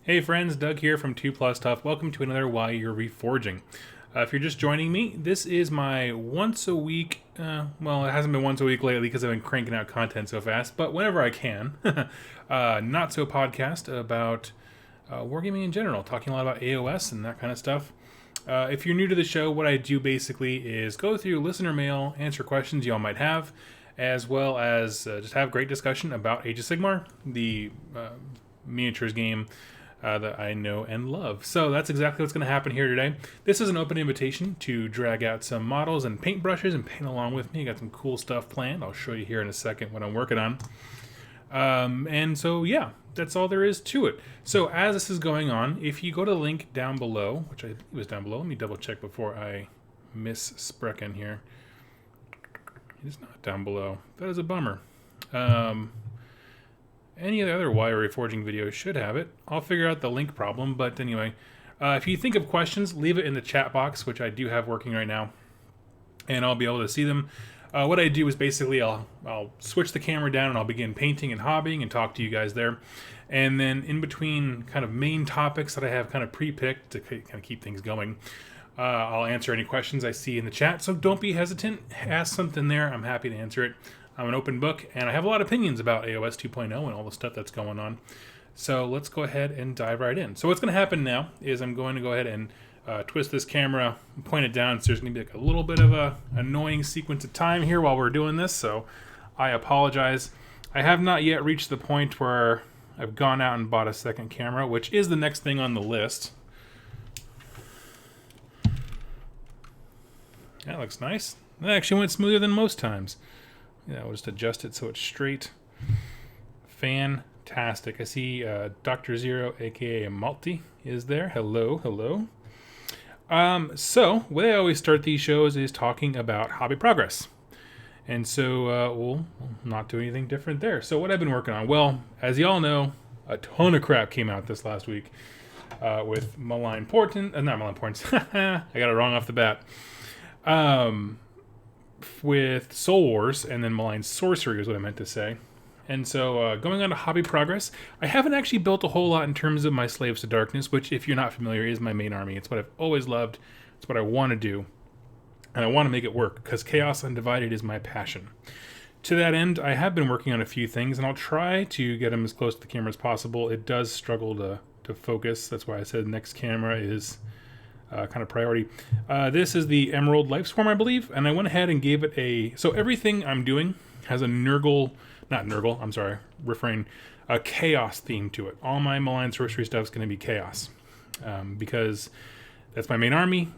Hey friends, Doug here from 2 Plus Tough. Welcome to another WYR Reforging. If you're just joining me, this is my once a week, well, it hasn't been once a week lately because I've been cranking out content so fast, but whenever I can, not so podcast about wargaming in general, talking a lot about AOS and that kind of stuff. If you're new to the show, what I do basically is go through listener mail, answer questions y'all might have, as well as just have great discussion about Age of Sigmar, the miniatures game that I know and love. So that's exactly what's going to happen here today. This is an open invitation to drag out some models and paintbrushes and paint along with me. I got some cool stuff planned. I'll show you here in a second what I'm working on. And so, yeah, that's all there is to it. So as this is going on, if you go to the link down below, which I think was down below, let me double check before I miss Sprechen here. It is not down below. That is a bummer. Any of the other WYR Reforging videos should have it. I'll figure out the link problem, but anyway. If you think of questions, leave it in the chat box, which I do have working right now, and I'll be able to see them. What I do is basically I'll switch the camera down and I'll begin painting and hobbying and talk to you guys there. And then in between kind of main topics that I have kind of pre-picked to kind of keep things going, I'll answer any questions I see in the chat. So don't be hesitant. Ask something there. I'm happy to answer it. I'm an open book, and I have a lot of opinions about AOS 2.0 and all the stuff that's going on. So let's go ahead and dive right in. So what's going to happen now is I'm going to go ahead and twist this camera, point it down, so there's going to be like a little bit of a annoying sequence of time here while we're doing this, so I apologize. I have not yet reached the point where I've gone out and bought a second camera, which is the next thing on the list. That looks nice. That actually went smoother than most times. Yeah, we'll just adjust it so it's straight. Fantastic. I see Dr. Zero, aka Malty, is there. Hello, hello. So, the way I always start these shows is talking about hobby progress. And so we'll not do anything different there. So what I've been working on, well, as y'all know, a ton of crap came out this last week with Malign Portent, not Malign Portent, I got it wrong off the bat. With Soul Wars and then Malign Sorcery is what I meant to say. And so going on to hobby progress, I haven't actually built a whole lot in terms of my Slaves to Darkness, which if you're not familiar is my main army. It's what I've always loved. It's what I want to do. And I want to make it work because Chaos Undivided is my passion. To that end, I have been working on a few things and I'll try to get them as close to the camera as possible. It does struggle to focus. That's why I said next camera is kind of priority. This is the Emerald Lifeswarm, I believe, and I went ahead and gave it a... So everything I'm doing has a a chaos theme to it. All my Malign Sorcery stuff is going to be chaos, because that's my main army.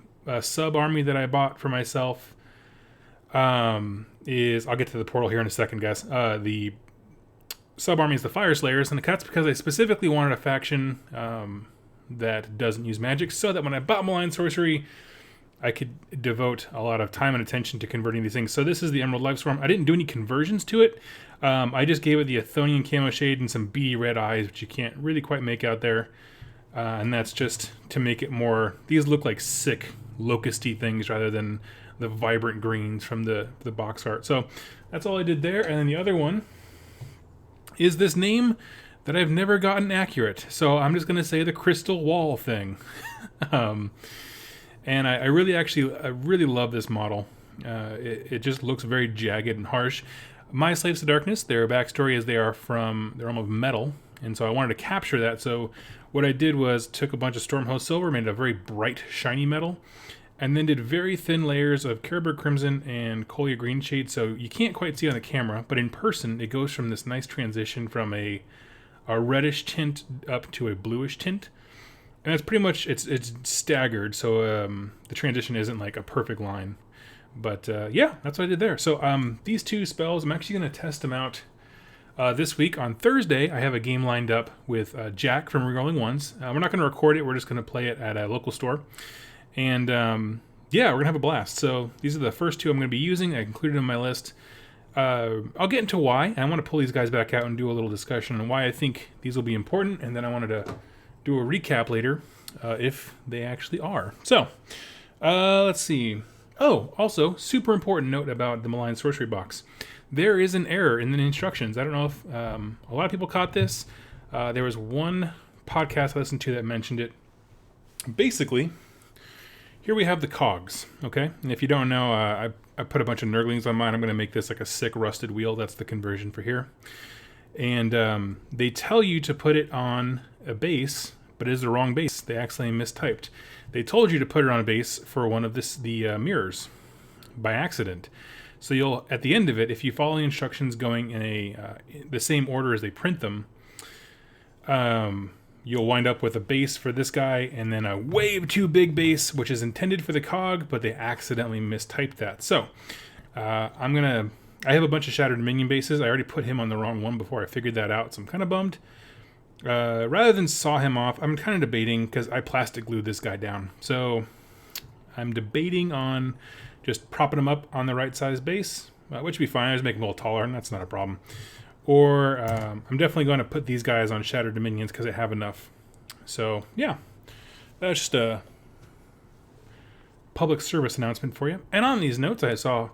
Sub-army that I bought for myself is... I'll get to the portal here in a second, guys. The sub-army is the Fire Slayers, and that's because I specifically wanted a faction... that doesn't use magic, so that when I bought Malign Sorcery, I could devote a lot of time and attention to converting these things. So this is the Emerald Lifeswarm. I didn't do any conversions to it. I just gave it the Athonian Camo Shade and some beady red eyes, which you can't really quite make out there. And that's just to make it more... These look like sick locusty things rather than the vibrant greens from the box art. So that's all I did there. And then the other one is this name that I've never gotten accurate. So I'm just going to say the Crystal Wall thing. And I really love this model. It just looks very jagged and harsh. My Slaves to Darkness, their backstory is they are from the realm of metal. And so I wanted to capture that. So what I did was took a bunch of Stormhost Silver, made it a very bright, shiny metal, and then did very thin layers of Caribou Crimson and Colia Green shade. So you can't quite see on the camera, but in person, it goes from this nice transition from a reddish tint up to a bluish tint, and it's pretty much it's staggered, so the transition isn't like a perfect line, but yeah, that's what I did there. So these two spells, I'm actually going to test them out this week. On Thursday I have a game lined up with Jack from Rerolling Ones. We're not going to record it, we're just going to play it at a local store, and yeah, we're going to have a blast. So these are the first two I'm going to be using. I included in my list. I'll get into why. I want to pull these guys back out and do a little discussion on why I think these will be important, and then I wanted to do a recap later if they actually are. So, let's see. Oh, also, super important note about the Malign Sorcery box. There is an error in the instructions. I don't know if a lot of people caught this. There was one podcast I listened to that mentioned it. Basically, here we have the cogs, okay? And if you don't know, I put a bunch of Nurglings on mine. I'm going to make this like a sick rusted wheel. That's the conversion for here. And they tell you to put it on a base, but it is the wrong base. They accidentally mistyped. They told you to put it on a base for one of the mirrors by accident. So you'll, at the end of it, if you follow the instructions going in the same order as they print them, you'll wind up with a base for this guy and then a way too big base, which is intended for the cog, but they accidentally mistyped that. So I have a bunch of Shattered Dominion bases. I already put him on the wrong one before I figured that out, so I'm kind of bummed. Rather than saw him off, I'm kind of debating, because I plastic glued this guy down. So I'm debating on just propping him up on the right size base, which would be fine. I just make him a little taller, and that's not a problem. Or I'm definitely going to put these guys on Shattered Dominions because I have enough. So, yeah. That's just a public service announcement for you. And on these notes, I saw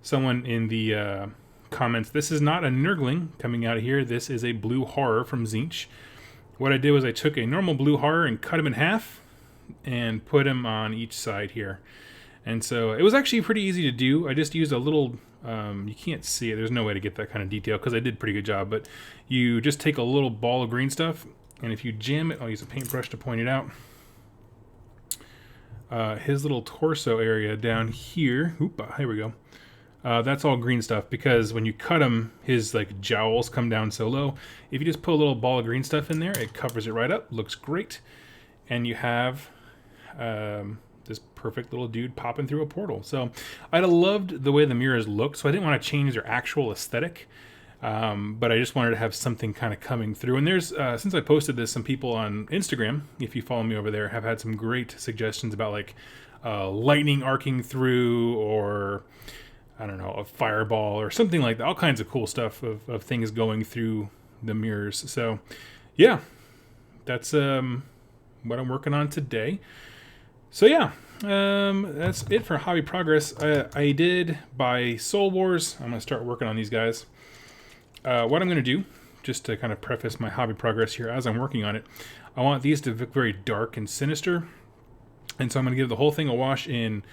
someone in the comments, this is not a Nurgling coming out of here. This is a blue horror from Tzeentch. What I did was I took a normal blue horror and cut him in half and put him on each side here. And so it was actually pretty easy to do. I just used a little... you can't see it. There's no way to get that kind of detail because I did a pretty good job. But you just take a little ball of green stuff, and if you jam it, I'll use a paintbrush to point it out. His little torso area down here. Here we go. That's all green stuff because when you cut him, his like jowls come down so low. If you just put a little ball of green stuff in there, it covers it right up. Looks great, and you have this perfect little dude popping through a portal. So I'd have loved the way the mirrors look, so I didn't want to change their actual aesthetic, but I just wanted to have something kind of coming through. And there's, since I posted this, some people on Instagram, if you follow me over there, have had some great suggestions about like lightning arcing through, or I don't know, a fireball or something like that. All kinds of cool stuff of things going through the mirrors. So yeah, that's what I'm working on today. So yeah, that's it for Hobby Progress. I did buy Soul Wars. I'm going to start working on these guys. What I'm going to do, just to kind of preface my Hobby Progress here as I'm working on it, I want these to look very dark and sinister. And so I'm going to give the whole thing a wash in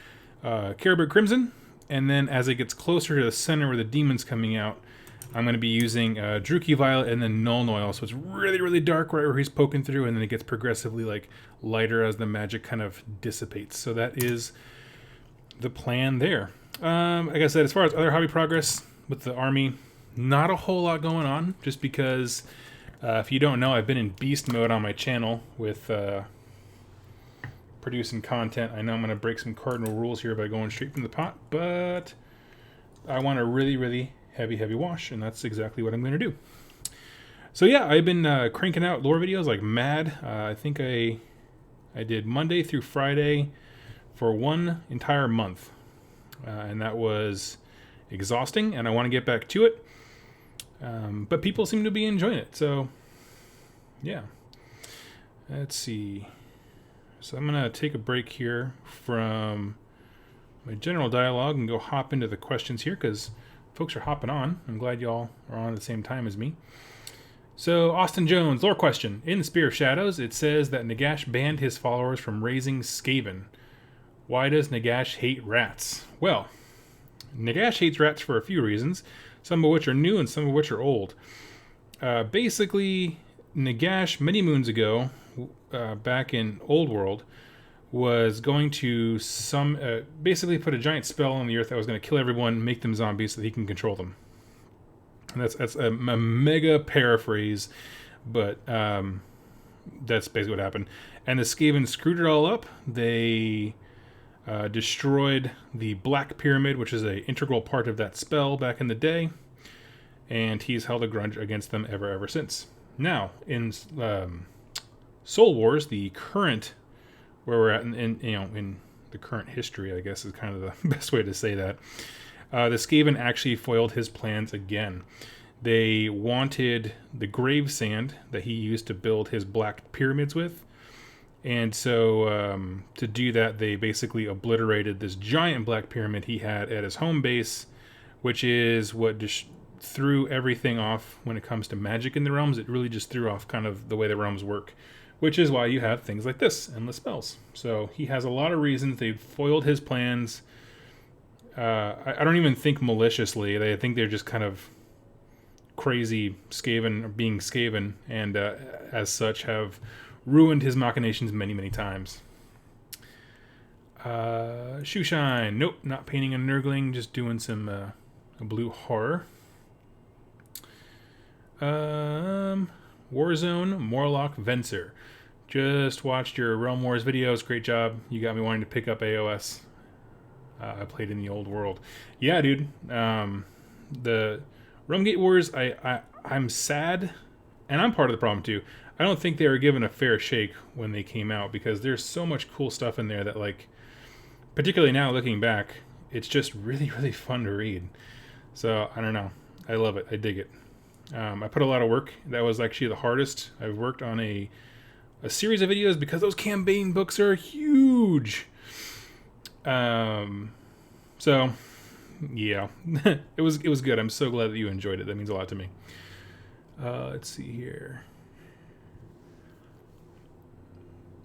Caribou Crimson. And then as it gets closer to the center where the demon's coming out, I'm going to be using Druchii Violet and then Nuln Oil. So it's really, really dark right where he's poking through, and then it gets progressively like lighter as the magic kind of dissipates. So that is the plan there. Like I said, as far as other Hobby Progress with the army, not a whole lot going on, just because if you don't know, I've been in beast mode on my channel with producing content. I know I'm going to break some cardinal rules here by going straight from the pot, but I want a really, really heavy wash, and that's exactly what I'm going to do. So yeah, I've been cranking out lore videos like mad. I think I did Monday through Friday for one entire month, and that was exhausting, and I want to get back to it, but people seem to be enjoying it. So yeah, let's see. So I'm going to take a break here from my general dialogue and go hop into the questions here, because folks are hopping on. I'm glad y'all are on at the same time as me. So, Austin Jones, lore question. In the Spear of Shadows, it says that Nagash banned his followers from raising Skaven. Why does Nagash hate rats? Well, Nagash hates rats for a few reasons, some of which are new and some of which are old. Basically, Nagash, many moons ago, back in Old World, was going to basically put a giant spell on the earth that was going to kill everyone, make them zombies so that he can control them. And that's a mega paraphrase, but that's basically what happened. And the Skaven screwed it all up. They destroyed the Black Pyramid, which is an integral part of that spell back in the day, and he's held a grudge against them ever since. Now, in Soul Wars, the current... where we're at in the current history, I guess is kind of the best way to say that. The Skaven actually foiled his plans again. They wanted the grave sand that he used to build his black pyramids with. And so to do that, they basically obliterated this giant black pyramid he had at his home base, which is what just threw everything off when it comes to magic in the realms. It really just threw off kind of the way the realms work. which is why you have things like this, endless spells. So he has a lot of reasons. They've foiled his plans. I don't even think maliciously. I think they're just kind of crazy Skaven, or being Skaven, and as such have ruined his machinations many, many times. Shoeshine. Nope, not painting a Nurgling, just doing some a blue horror. Warzone, Morlock, Venser. Just watched your Realm Wars videos. Great job. You got me wanting to pick up AOS. I played in the old world. Yeah, dude. The Realmgate Wars, I'm sad, and I'm part of the problem too. I don't think they were given a fair shake when they came out, because there's so much cool stuff in there that, like, particularly now looking back, it's just really, really fun to read. So, I don't know. I love it. I dig it. I put a lot of work. That was actually the hardest. I've worked on a series of videos because those campaign books are huge. So, yeah. it was good. I'm so glad that you enjoyed it. That means a lot to me. Let's see here.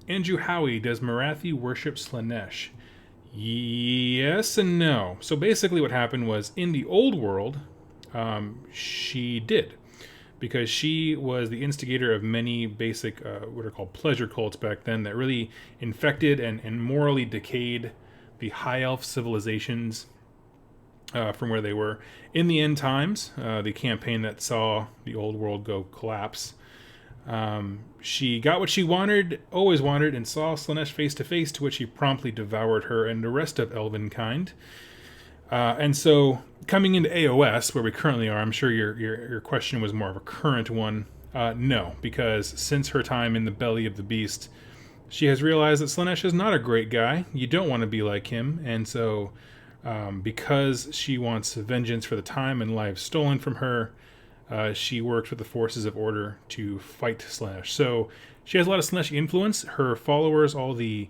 Andrew Howie, does Marathi worship Slaanesh? Yes and no. So basically what happened was, in the old world, she did. Because she was the instigator of many basic, what are called pleasure cults back then, that really infected and morally decayed the high elf civilizations from where they were. In the end times, the campaign that saw the old world go collapse, she got what she wanted, always wanted, and saw Slaanesh face to face, to which he promptly devoured her and the rest of elven kind. And so, coming into AOS, where we currently are, I'm sure your question was more of a current one. No, because since her time in the belly of the beast, she has realized that Slaanesh is not a great guy. You don't want to be like him, and so, because she wants vengeance for the time and lives stolen from her, she worked with the forces of order to fight Slaanesh. So she has a lot of Slaanesh influence. Her followers, all the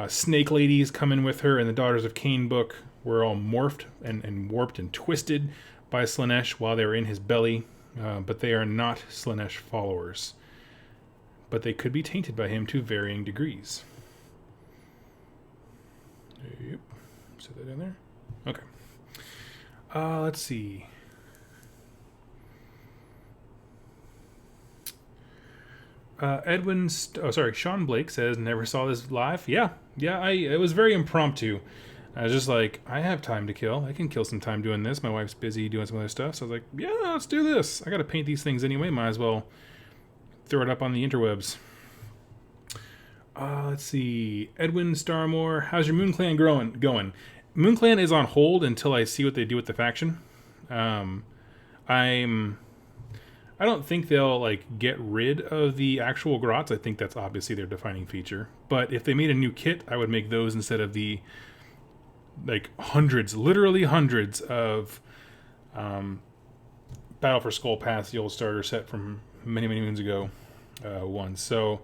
snake ladies come in with her, and the Daughters of Cain book were all morphed and warped and twisted by Slaanesh while they were in his belly. But they are not Slaanesh followers. But they could be tainted by him to varying degrees. Yep. Set that in there. Okay. Let's see. Sean Blake says, never saw this live. Yeah, it was very impromptu. I was just like, I have time to kill. I can kill some time doing this. My wife's busy doing some other stuff. So I was like, yeah, let's do this. I got to paint these things anyway. Might as well throw it up on the interwebs. Let's see. Edwin Starmore, how's your Moon Clan going? Moon Clan is on hold until I see what they do with the faction. I don't think they'll, like, get rid of the actual grots. I think that's obviously their defining feature. But if they made a new kit, I would make those instead of the, like, literally hundreds of Battle for Skull Pass, the old starter set from many, many moons ago, ones. So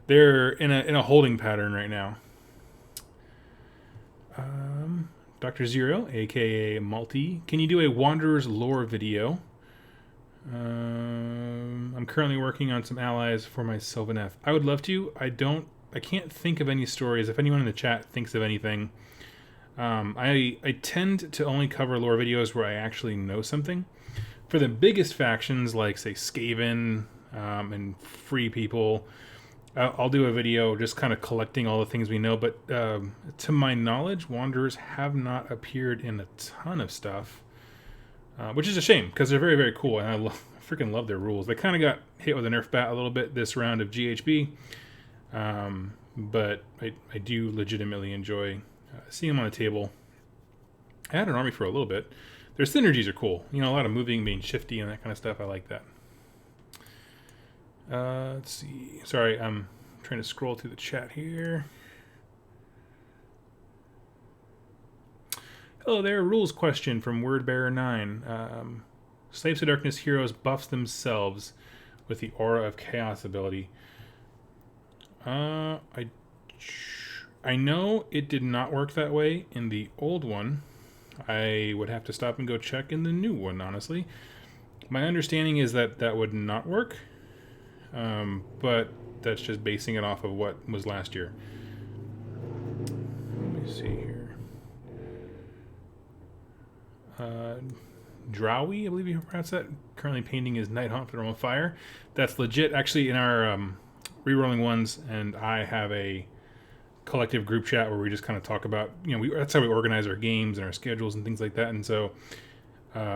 they're in a holding pattern right now. Dr. Zero, aka Multi, can you do a Wanderer's lore video? I'm currently working on some allies for my Sylvaneth. I would love to. I can't think of any stories. If anyone in the chat thinks of anything, I tend to only cover lore videos where I actually know something. For the biggest factions, like, say, Skaven and Free People, I'll do a video just kind of collecting all the things we know. But to my knowledge, Wanderers have not appeared in a ton of stuff. Which is a shame, because they're very, very cool, and I freaking love their rules. They kind of got hit with a nerf bat a little bit this round of GHB, but I do legitimately enjoy seeing them on the table. I had an army for a little bit. Their synergies are cool. You know, a lot of moving, being shifty, and that kind of stuff. I like that. Let's see. Sorry, I'm trying to scroll through the chat here. Hello there, rules question from Wordbearer9. Slaves to Darkness heroes buffs themselves with the Aura of Chaos ability. I know it did not work that way in the old one. I would have to stop and go check in the new one, honestly. My understanding is that that would not work. But that's just basing it off of what was last year. Let me see here. Drowy, I believe you pronounce that. Currently painting his Night Haunt for the Realm of Fire. That's legit. Actually, in our rerolling ones, and I have a collective group chat where we just kind of talk about, that's how we organize our games and our schedules and things like that. And so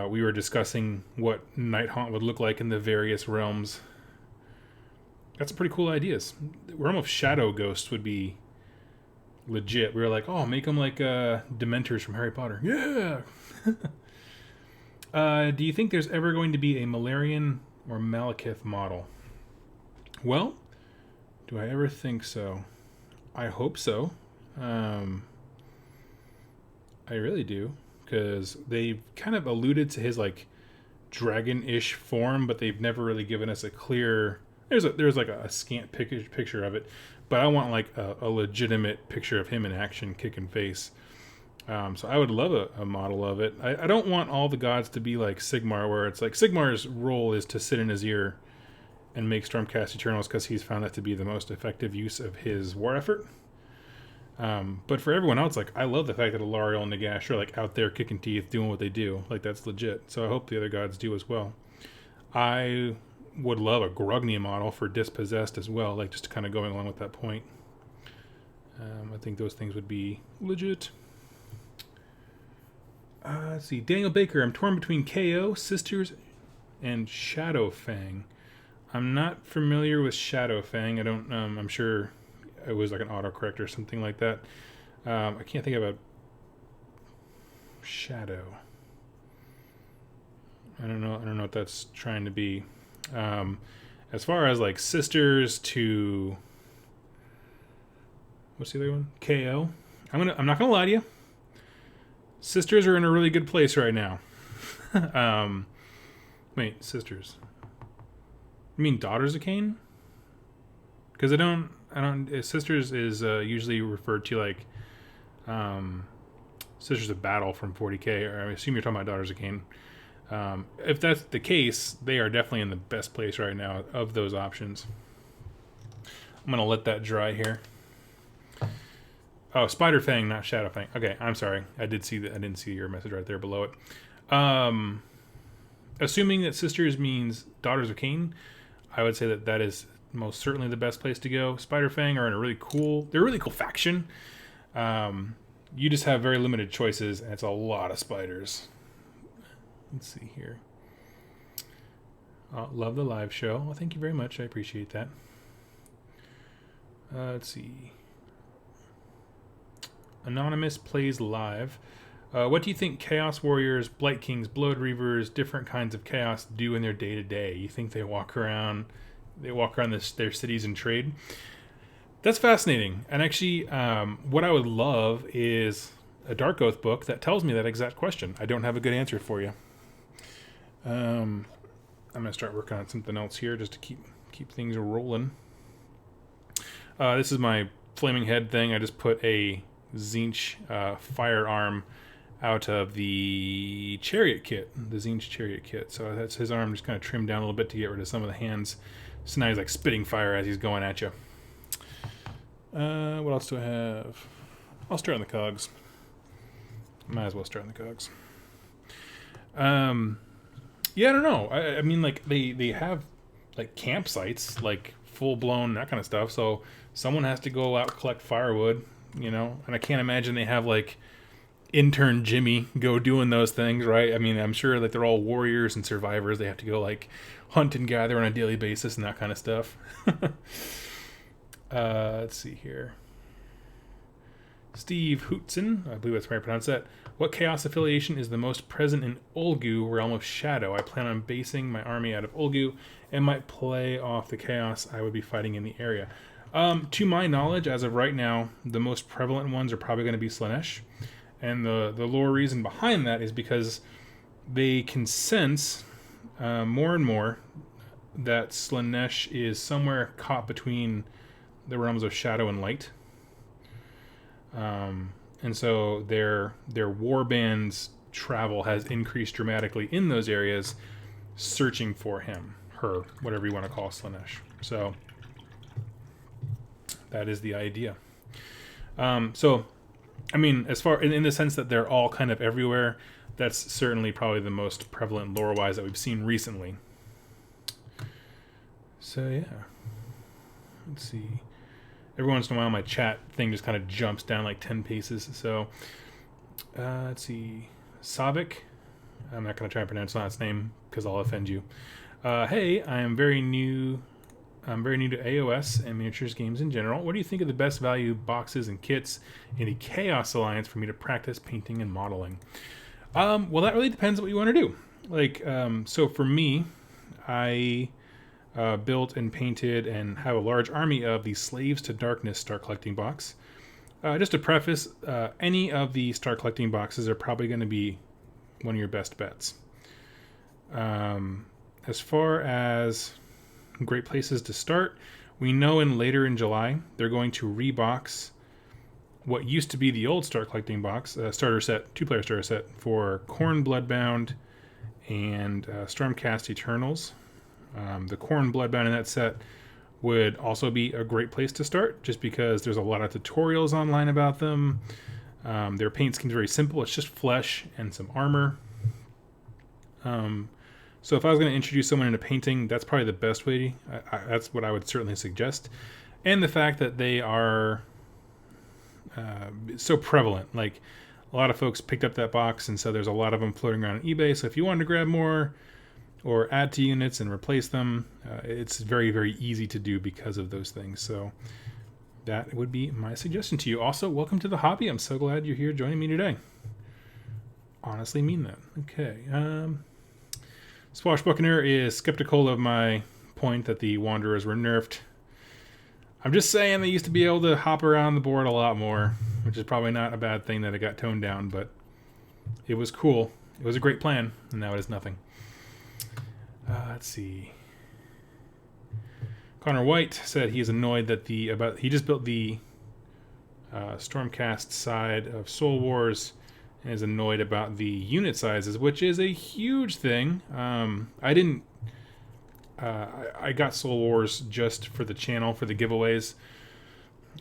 we were discussing what Night Haunt would look like in the various realms. Got some pretty cool ideas. Realm of Shadow Ghosts would be legit. We were like, oh, make them like Dementors from Harry Potter. Yeah! Do you think there's ever going to be a Malarian or Malekith model? Well, do I ever think so? I hope so. I really do, because they've kind of alluded to his like dragon-ish form, but they've never really given us a clear. There's like a scant picture of it, but I want like a legitimate picture of him in action, kicking face. So I would love a model of it. I don't want all the gods to be like Sigmar, where it's like Sigmar's role is to sit in his ear and make Stormcast Eternals because he's found that to be the most effective use of his war effort. But for everyone else, like, I love the fact that Alariel and Nagash are like out there kicking teeth, doing what they do. Like, that's legit. So I hope the other gods do as well. I would love a Grugni model for Dispossessed as well, like just kind of going along with that point. I think those things would be legit. Let's see. Daniel Baker, I'm torn between KO, Sisters, and Shadowfang. I'm not familiar with Shadowfang. I don't. I'm sure it was like an autocorrect or something like that. I can't think of a Shadow. I don't know what that's trying to be. As far as like Sisters to what's the other one? KO. I'm not gonna lie to you. Sisters are in a really good place right now. Wait, Sisters. You mean Daughters of Cain? Because I don't. Sisters is usually referred to like Sisters of Battle from 40k, or I assume you're talking about Daughters of Cain. If that's the case, they are definitely in the best place right now of those options. I'm gonna let that dry here. Oh, Spiderfang, not Shadowfang. Okay, I'm sorry. I didn't see your message right there below it. Assuming that Sisters means Daughters of Cain, I would say that is most certainly the best place to go. Spiderfang are in they're a really cool faction. You just have very limited choices, and it's a lot of spiders. Let's see here. Love the live show. Well, thank you very much. I appreciate that. Let's see. Anonymous plays live. What do you think Chaos Warriors, Blight Kings, Blood Reavers, different kinds of chaos do in their day-to-day? You think they walk around their cities and trade? That's fascinating. And actually, what I would love is a Dark Oath book that tells me that exact question. I don't have a good answer for you. I'm going to start working on something else here just to keep things rolling. This is my flaming head thing. I just put a Tzeentch firearm out of the chariot kit, the Tzeentch chariot kit. So that's his arm just kind of trimmed down a little bit to get rid of some of the hands. So now he's like spitting fire as he's going at you. What else do I have? I'll start on the cogs. Might as well start on the cogs. Yeah, I don't know. I mean, like they have like campsites, like full blown that kind of stuff. So someone has to go out collect firewood. And I can't imagine they have like intern Jimmy go doing those things, right? I mean, I'm sure that they're all warriors and survivors. They have to go like hunt and gather on a daily basis and that kind of stuff. Let's see here. Steve Hootson, I believe that's how I pronounce that. What chaos affiliation is the most present in Ulgu, Realm of Shadow? I plan on basing my army out of Ulgu and might play off the chaos I would be fighting in the area. To my knowledge, as of right now, the most prevalent ones are probably going to be Slaanesh. And the lore reason behind that is because they can sense more and more that Slaanesh is somewhere caught between the realms of shadow and light. And so their warband's travel has increased dramatically in those areas, searching for him, her, whatever you want to call Slaanesh. So that is the idea. So, I mean, as far in the sense that they're all kind of everywhere, that's certainly probably the most prevalent lore-wise that we've seen recently. So yeah, let's see. Every once in a while, my chat thing just kind of jumps down like 10 paces. So let's see, Savik. I'm not going to try and pronounce the last name because I'll offend you. Hey, I'm very new to AOS and miniatures games in general. What do you think of the best value boxes and kits in the Chaos Alliance for me to practice painting and modeling? Well, that really depends on what you want to do. Like, so for me, I built and painted and have a large army of the Slaves to Darkness Start Collecting box. Just to preface, any of the Start Collecting boxes are probably going to be one of your best bets. As far as great places to start, we know later in July they're going to rebox what used to be the old Start Collecting box, starter set, 2-player starter set for Khorne Bloodbound and Stormcast Eternals. The Khorne Bloodbound in that set would also be a great place to start, just because there's a lot of tutorials online about them. Their paint scheme's very simple. It's just flesh and some armor. So if I was going to introduce someone into painting, that's probably the best way. That's what I would certainly suggest. And the fact that they are so prevalent. Like, a lot of folks picked up that box, and so there's a lot of them floating around on eBay. So if you wanted to grab more or add to units and replace them, it's very, very easy to do because of those things. So that would be my suggestion to you. Also, welcome to the hobby. I'm so glad you're here joining me today. Honestly mean that. Okay. Swashbuckler is skeptical of my point that the Wanderers were nerfed. I'm just saying they used to be able to hop around the board a lot more, which is probably not a bad thing that it got toned down, but it was cool. It was a great plan, and now it is nothing. Let's see. Connor White said he is annoyed that he just built the Stormcast side of Soul Wars and is annoyed about the unit sizes, which is a huge thing. I got Soul Wars just for the channel, for the giveaways.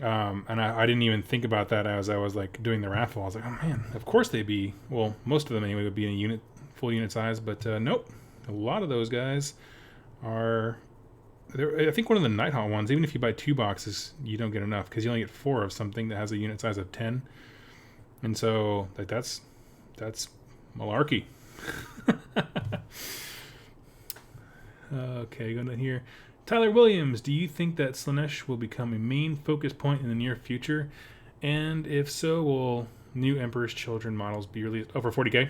And I didn't even think about that as I was like doing the raffle. I was like, oh man, of course they'd be, well, most of them anyway would be in a full unit size, but nope. A lot of those guys are, I think one of the Nighthawk ones, even if you buy 2 boxes, you don't get enough because you only get 4 of something that has a unit size of 10. And so, like, that's malarkey. Okay, going down here. Tyler Williams, do you think that Slaanesh will become a main focus point in the near future? And if so, will new Emperor's Children models be released? Oh, for 40k?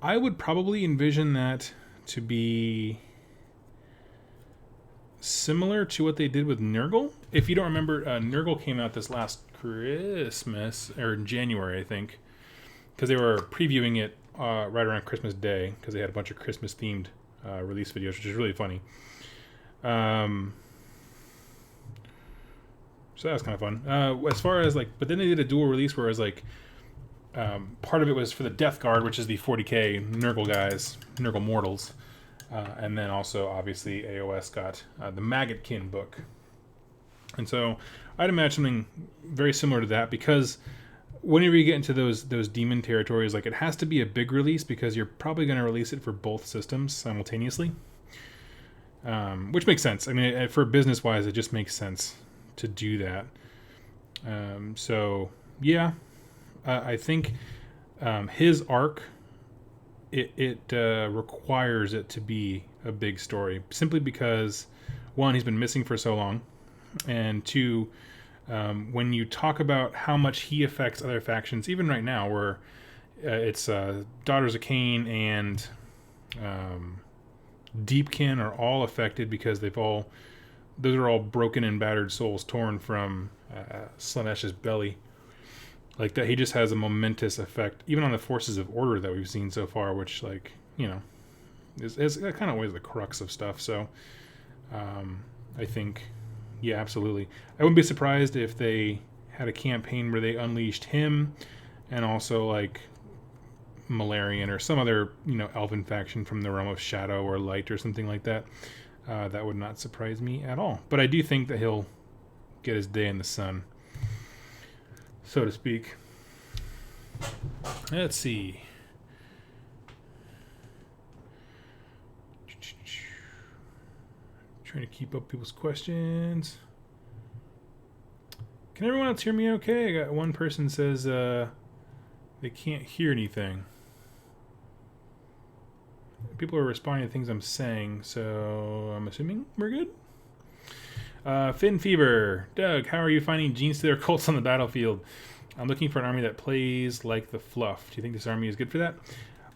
I would probably envision that to be similar to what they did with Nurgle. If you don't remember, Nurgle came out this last Christmas, or in January, I think, because they were previewing it right around Christmas Day, because they had a bunch of Christmas-themed release videos, which is really funny. So that was kind of fun. As far as, like, but then they did a dual release where it was, like, part of it was for the Death Guard, which is the 40k Nurgle guys, Nurgle Mortals. And then also, obviously, AOS got the Maggotkin book. And so I'd imagine something very similar to that, because whenever you get into those demon territories, like, it has to be a big release because you're probably going to release it for both systems simultaneously. Which makes sense. I mean, for business-wise, it just makes sense to do that. So, yeah. I think his arc, it requires it to be a big story, simply because, 1, he's been missing for so long, and 2, when you talk about how much he affects other factions, even right now, where it's Daughters of Cain and Deepkin are all affected because those are all broken and battered souls torn from Slaanesh's belly. Like, that, he just has a momentous effect, even on the Forces of Order that we've seen so far, which, like, you know, is kind of always the crux of stuff. So, I think, yeah, absolutely. I wouldn't be surprised if they had a campaign where they unleashed him and also, like, Malarian or some other, you know, elven faction from the realm of Shadow or Light or something like that. That would not surprise me at all. But I do think that he'll get his day in the sun, so to speak. Let's see. Trying to keep up people's questions. Can everyone else hear me okay? I got one person says they can't hear anything. People are responding to things I'm saying, so I'm assuming we're good. Finn Fever. Doug, how are you finding Genestealer cults on the battlefield? I'm looking for an army that plays like the fluff. Do you think this army is good for that?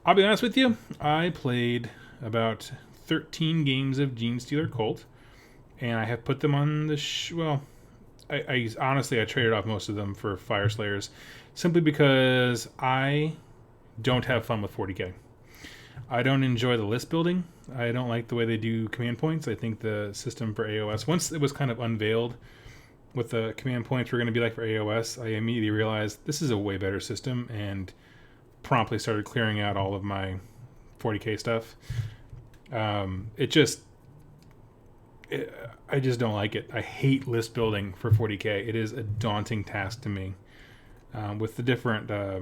I'll be honest with you. I played about 13 games of Genestealer cult, and I have put them on the... I honestly, I traded off most of them for Fire Slayers, simply because I don't have fun with 40k. I don't enjoy the list building. I don't like the way they do command points. I think the system for AOS, once it was kind of unveiled what the command points were going to be like for AOS, I immediately realized this is a way better system, and promptly started clearing out all of my 40k stuff. I just don't like it. I hate list building for 40k. It is a daunting task to me. With the different, I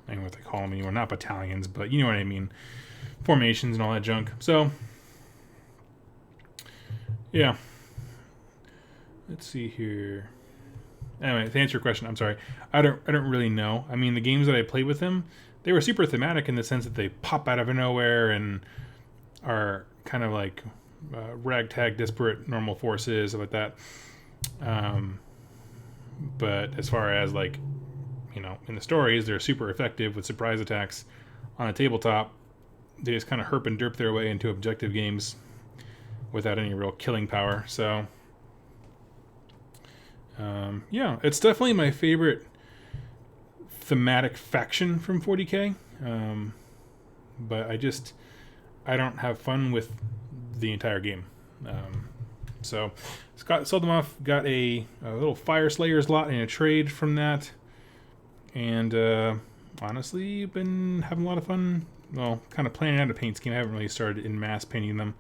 don't know what they call them anymore, not battalions, but you know what I mean, formations and all that junk. So, yeah. Let's see here. Anyway, to answer your question, I'm sorry. I don't really know. I mean, the games that I played with them, they were super thematic in the sense that they pop out of nowhere and are kind of like ragtag, disparate normal forces, stuff like that. But as far as like, you know, in the stories, they're super effective with surprise attacks on a tabletop. They just kind of herp and derp their way into objective games without any real killing power. So, yeah, it's definitely my favorite thematic faction from 40k. But I don't have fun with the entire game. So Scott sold them off, got a little Fire Slayers lot in a trade from that. And honestly, been having a lot of fun. Well, kind of planning out a paint scheme. I haven't really started in mass painting them.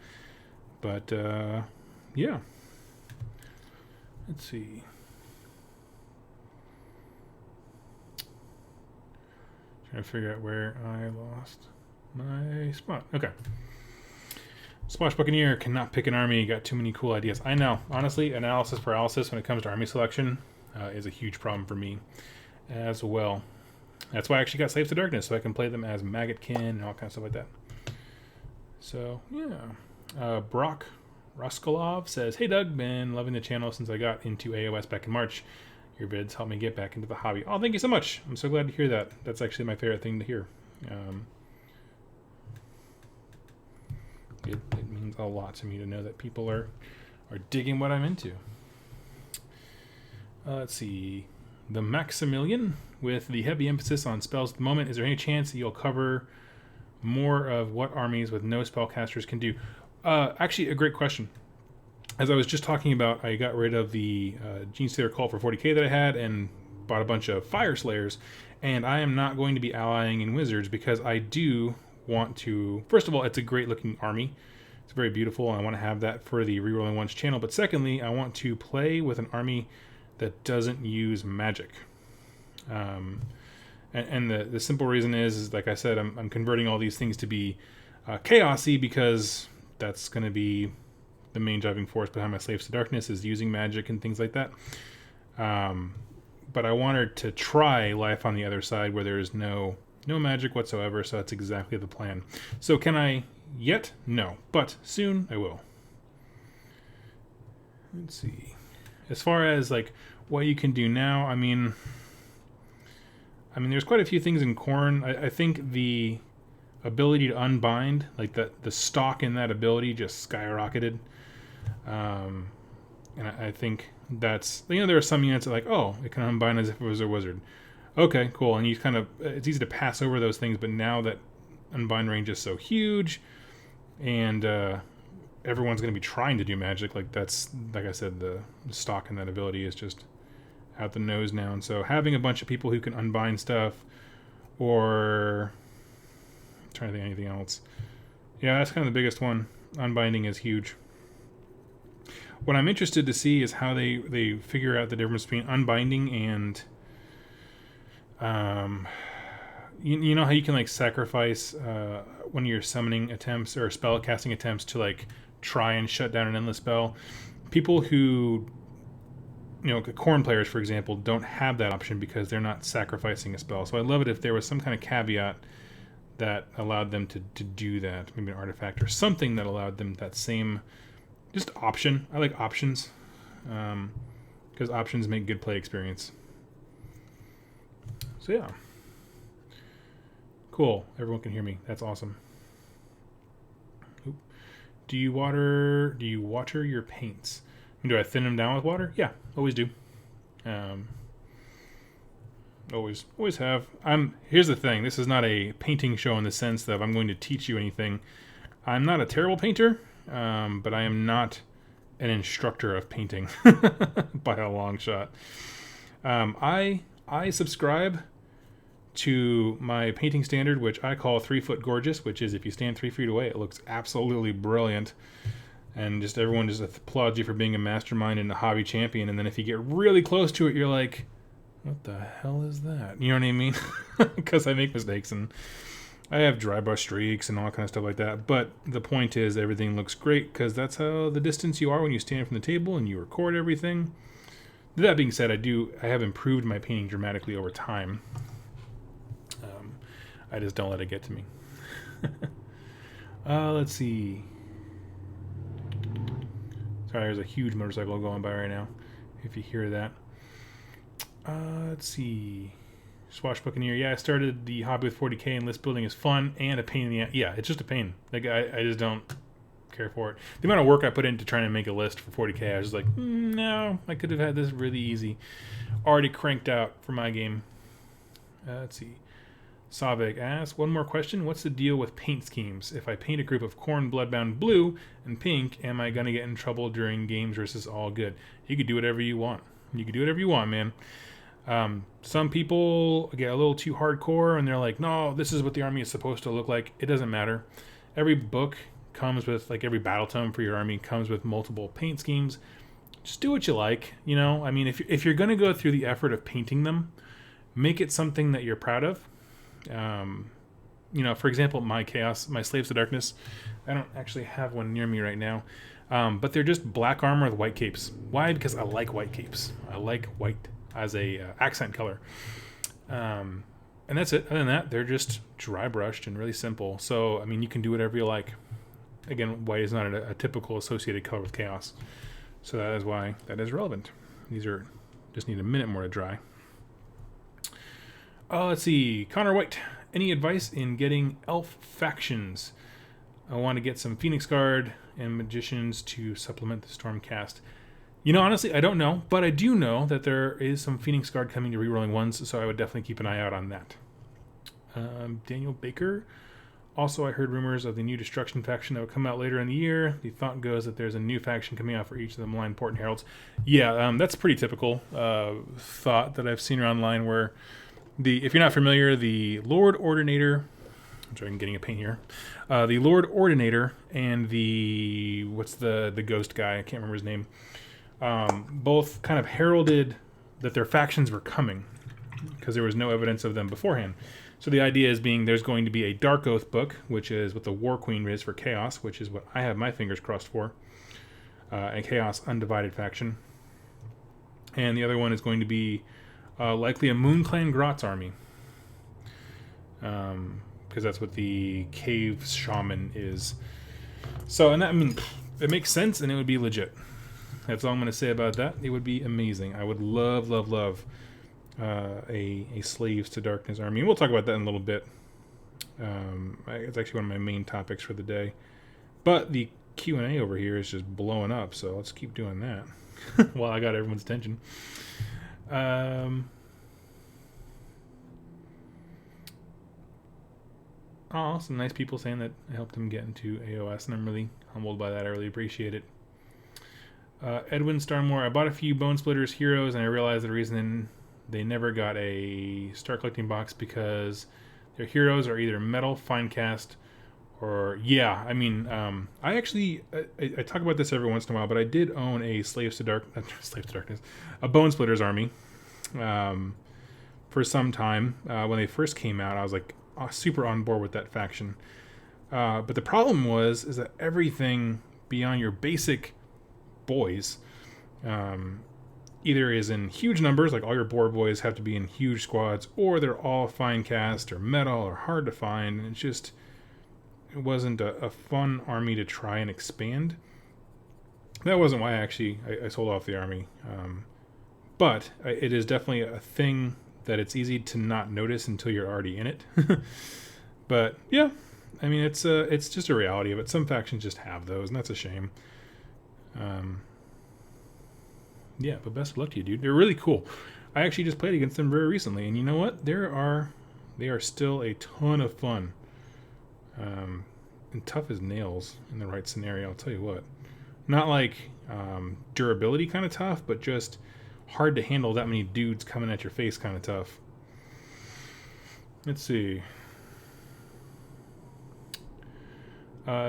But, yeah. Let's see. Trying to figure out where I lost my spot. Okay. Splash Buccaneer cannot pick an army. Got too many cool ideas. I know. Honestly, analysis paralysis when it comes to army selection is a huge problem for me as well. That's why I actually got Slaves to Darkness, so I can play them as Maggotkin and all kinds of stuff like that. So, yeah. Brock Roskolov says, "Hey Doug, been loving the channel since I got into AOS back in March. Your vids helped me get back into the hobby." Oh, thank you so much. I'm so glad to hear that. That's actually my favorite thing to hear. It means a lot to me to know that people are digging what I'm into. Let's see. The Maximilian, with the heavy emphasis on spells at the moment, is there any chance that you'll cover more of what armies with no spellcasters can do? Actually, a great question. As I was just talking about, I got rid of the Genestealer cult for 40k that I had and bought a bunch of Fire Slayers, and I am not going to be allying in Wizards because I do want to... First of all, it's a great looking army. It's very beautiful, and I want to have that for the Rerolling Ones channel. But secondly, I want to play with an army that doesn't use magic. And the simple reason is like I said, I'm converting all these things to be chaosy because that's going to be the main driving force behind my Slaves to Darkness is using magic and things like that. But I wanted to try life on the other side where there is no magic whatsoever, so that's exactly the plan. So can I yet? No, but soon I will. Let's see. As far as like what you can do now, I mean there's quite a few things in Khorne. I think the ability to unbind, like the stock in that ability just skyrocketed. And I think that's, there are some units that like, oh, it can unbind as if it was a wizard. Okay, cool. And you kind of, it's easy to pass over those things, but now that unbind range is so huge and everyone's going to be trying to do magic, like that's, like I said, the stock in that ability is just out the nose now. And so having a bunch of people who can unbind stuff, or I'm trying to think of anything else. Yeah, that's kind of the biggest one. Unbinding is huge. What I'm interested to see is how they figure out the difference between unbinding and you know how you can like sacrifice one of your summoning attempts or spell casting attempts to like try and shut down an endless spell. People who, you know, corn players, for example, don't have that option because they're not sacrificing a spell. So I'd love it if there was some kind of caveat that allowed them to do that. Maybe an artifact or something that allowed them that same just option. I like options because options make good play experience. So yeah. Cool. Everyone can hear me. That's awesome. Oop. Do you water your paints? Do I thin them down with water? Yeah, always do. Always have. Here's the thing. This is not a painting show in the sense that I'm going to teach you anything. I'm not a terrible painter, but I am not an instructor of painting by a long shot. I subscribe to my painting standard, which I call 3 foot gorgeous, which is if you stand 3 feet away, it looks absolutely brilliant. And just everyone just applauds you for being a mastermind and a hobby champion. And then if you get really close to it, you're like, what the hell is that? You know what I mean? Because I make mistakes and I have dry brush streaks and all kind of stuff like that. But the point is everything looks great because that's how the distance you are when you stand from the table and you record everything. That being said, I have improved my painting dramatically over time. I just don't let it get to me. Let's see. Sorry, there's a huge motorcycle going by right now. If you hear that. Let's see. Swashbuccaneer. Yeah, I started the hobby with 40k and list building is fun and a pain in the ass. Yeah, it's just a pain. Like I just don't care for it. The amount of work I put into trying to make a list for 40k, I was just like, no, I could have had this really easy. Already cranked out for my game. Let's see. Savik asks, one more question. What's the deal with paint schemes? If I paint a group of Khorne Bloodbound blue and pink, am I going to get in trouble during games or is this all good? You could do whatever you want. You can do whatever you want, man. Some people get a little too hardcore and they're like, no, this is what the army is supposed to look like. It doesn't matter. Every book comes with, like every battle tome for your army comes with multiple paint schemes. Just do what you like, you know? I mean, if you're going to go through the effort of painting them, make it something that you're proud of. You know, for example, my Slaves to Darkness, I don't actually have one near me right now. But they're just black armor with white capes. Why? Because I like white capes. I like white as a accent color. And that's it. Other than that, they're just dry brushed and really simple. So, I mean, you can do whatever you like. Again, white is not a typical associated color with chaos. So that is why that is relevant. These are just need a minute more to dry. Let's see. Connor White. Any advice in getting elf factions? I want to get some Phoenix Guard and Magicians to supplement the Stormcast. You know, honestly, I don't know, but I do know that there is some Phoenix Guard coming to rerolling ones, so I would definitely keep an eye out on that. Daniel Baker. Also, I heard rumors of the new Destruction faction that will come out later in the year. The thought goes that there's a new faction coming out for each of the Malign Port and Heralds. Yeah, that's pretty typical thought that I've seen around online where if you're not familiar, the Lord Ordinator, I'm sorry, I'm getting a paint here. The Lord Ordinator and what's the ghost guy? I can't remember his name. Both kind of heralded that their factions were coming because there was no evidence of them beforehand. So the idea is there's going to be a Dark Oath book, which is what the War Queen is for Chaos, which is what I have my fingers crossed for. A Chaos Undivided faction. And the other one is going to be likely a Moon Clan Grot's army. Because that's what the Cave Shaman is. So, and that, I mean, it makes sense and it would be legit. That's all I'm going to say about that. It would be amazing. I would love a Slaves to Darkness army. And we'll talk about that in a little bit. It's actually one of my main topics for the day. But the Q&A over here is just blowing up, so let's keep doing that while I got everyone's attention. Some nice people saying that I helped them get into AOS, and I'm really humbled by that. I really appreciate it. Edwin Starmore, I bought a few Bone Splitters Heroes, and I realized the reason they never got a Start Collecting box because their heroes are either metal, fine cast, Or yeah, I mean, I actually I talk about this every once in a while, but I did own a Slaves to Darkness, a Bone Splitters army, um, for some time. When they first came out, I was like super on board with that faction. But the problem is that everything beyond your basic boys, um, either is in huge numbers, like all your boar boys have to be in huge squads, or they're all fine cast or metal or hard to find, and it wasn't a fun army to try and expand. That wasn't why I sold off the army. But it is definitely a thing that it's easy to not notice until you're already in it. But yeah, I mean it's just a reality of it. Some factions just have those, and that's a shame. Yeah, but best of luck to you, dude. They're really cool. I actually just played against them very recently, and you know what? They are still a ton of fun. And tough as nails in the right scenario. I'll tell you what. Not like durability kind of tough, but just hard to handle that many dudes coming at your face kind of tough. Let's see.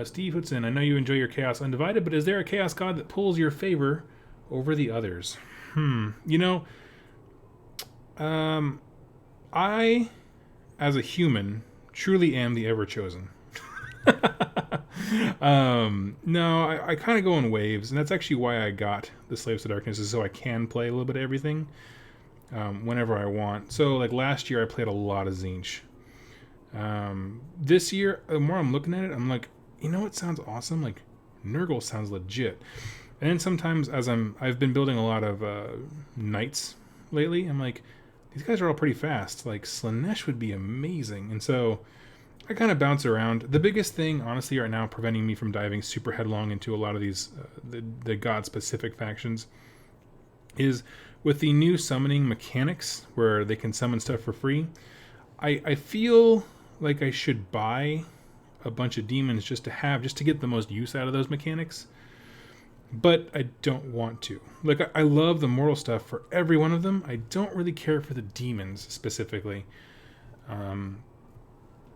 Steve puts in, I know you enjoy your Chaos Undivided, but is there a Chaos God that pulls your favor over the others? You know, I, as a human, truly am the ever-chosen. No, I kind of go in waves, and that's actually why I got the Slaves to Darkness, is so I can play a little bit of everything whenever I want. So, like last year, I played a lot of Tzeentch. This year, the more I'm looking at it, I'm like, you know what sounds awesome? Like, Nurgle sounds legit. And then sometimes, as I've been building a lot of knights lately, I'm like, these guys are all pretty fast. Like, Slaanesh would be amazing. And so I kind of bounce around. The biggest thing, honestly, right now, preventing me from diving super headlong into a lot of these the god-specific factions, is with the new summoning mechanics, where they can summon stuff for free. I feel like I should buy a bunch of demons just to get the most use out of those mechanics. But I don't want to. Like, I love the mortal stuff for every one of them. I don't really care for the demons specifically.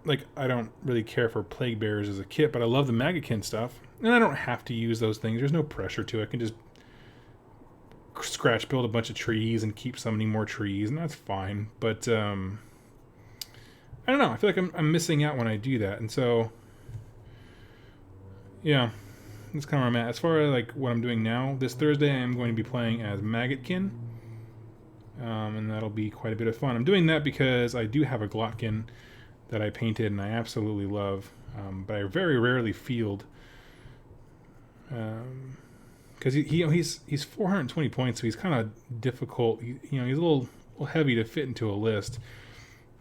Like, I don't really care for Plague Bearers as a kit, but I love the Maggotkin stuff. And I don't have to use those things. There's no pressure to it. I can just scratch build a bunch of trees and keep summoning more trees, and that's fine. But, I don't know. I feel like I'm missing out when I do that. And so, yeah, that's kind of where I'm at. As far as like what I'm doing now, this Thursday I am going to be playing as Maggotkin. And that'll be quite a bit of fun. I'm doing that because I do have a Glotkin that I painted and I absolutely love, but I very rarely field, because he's 420 points, so he's kind of difficult. He's a little heavy to fit into a list.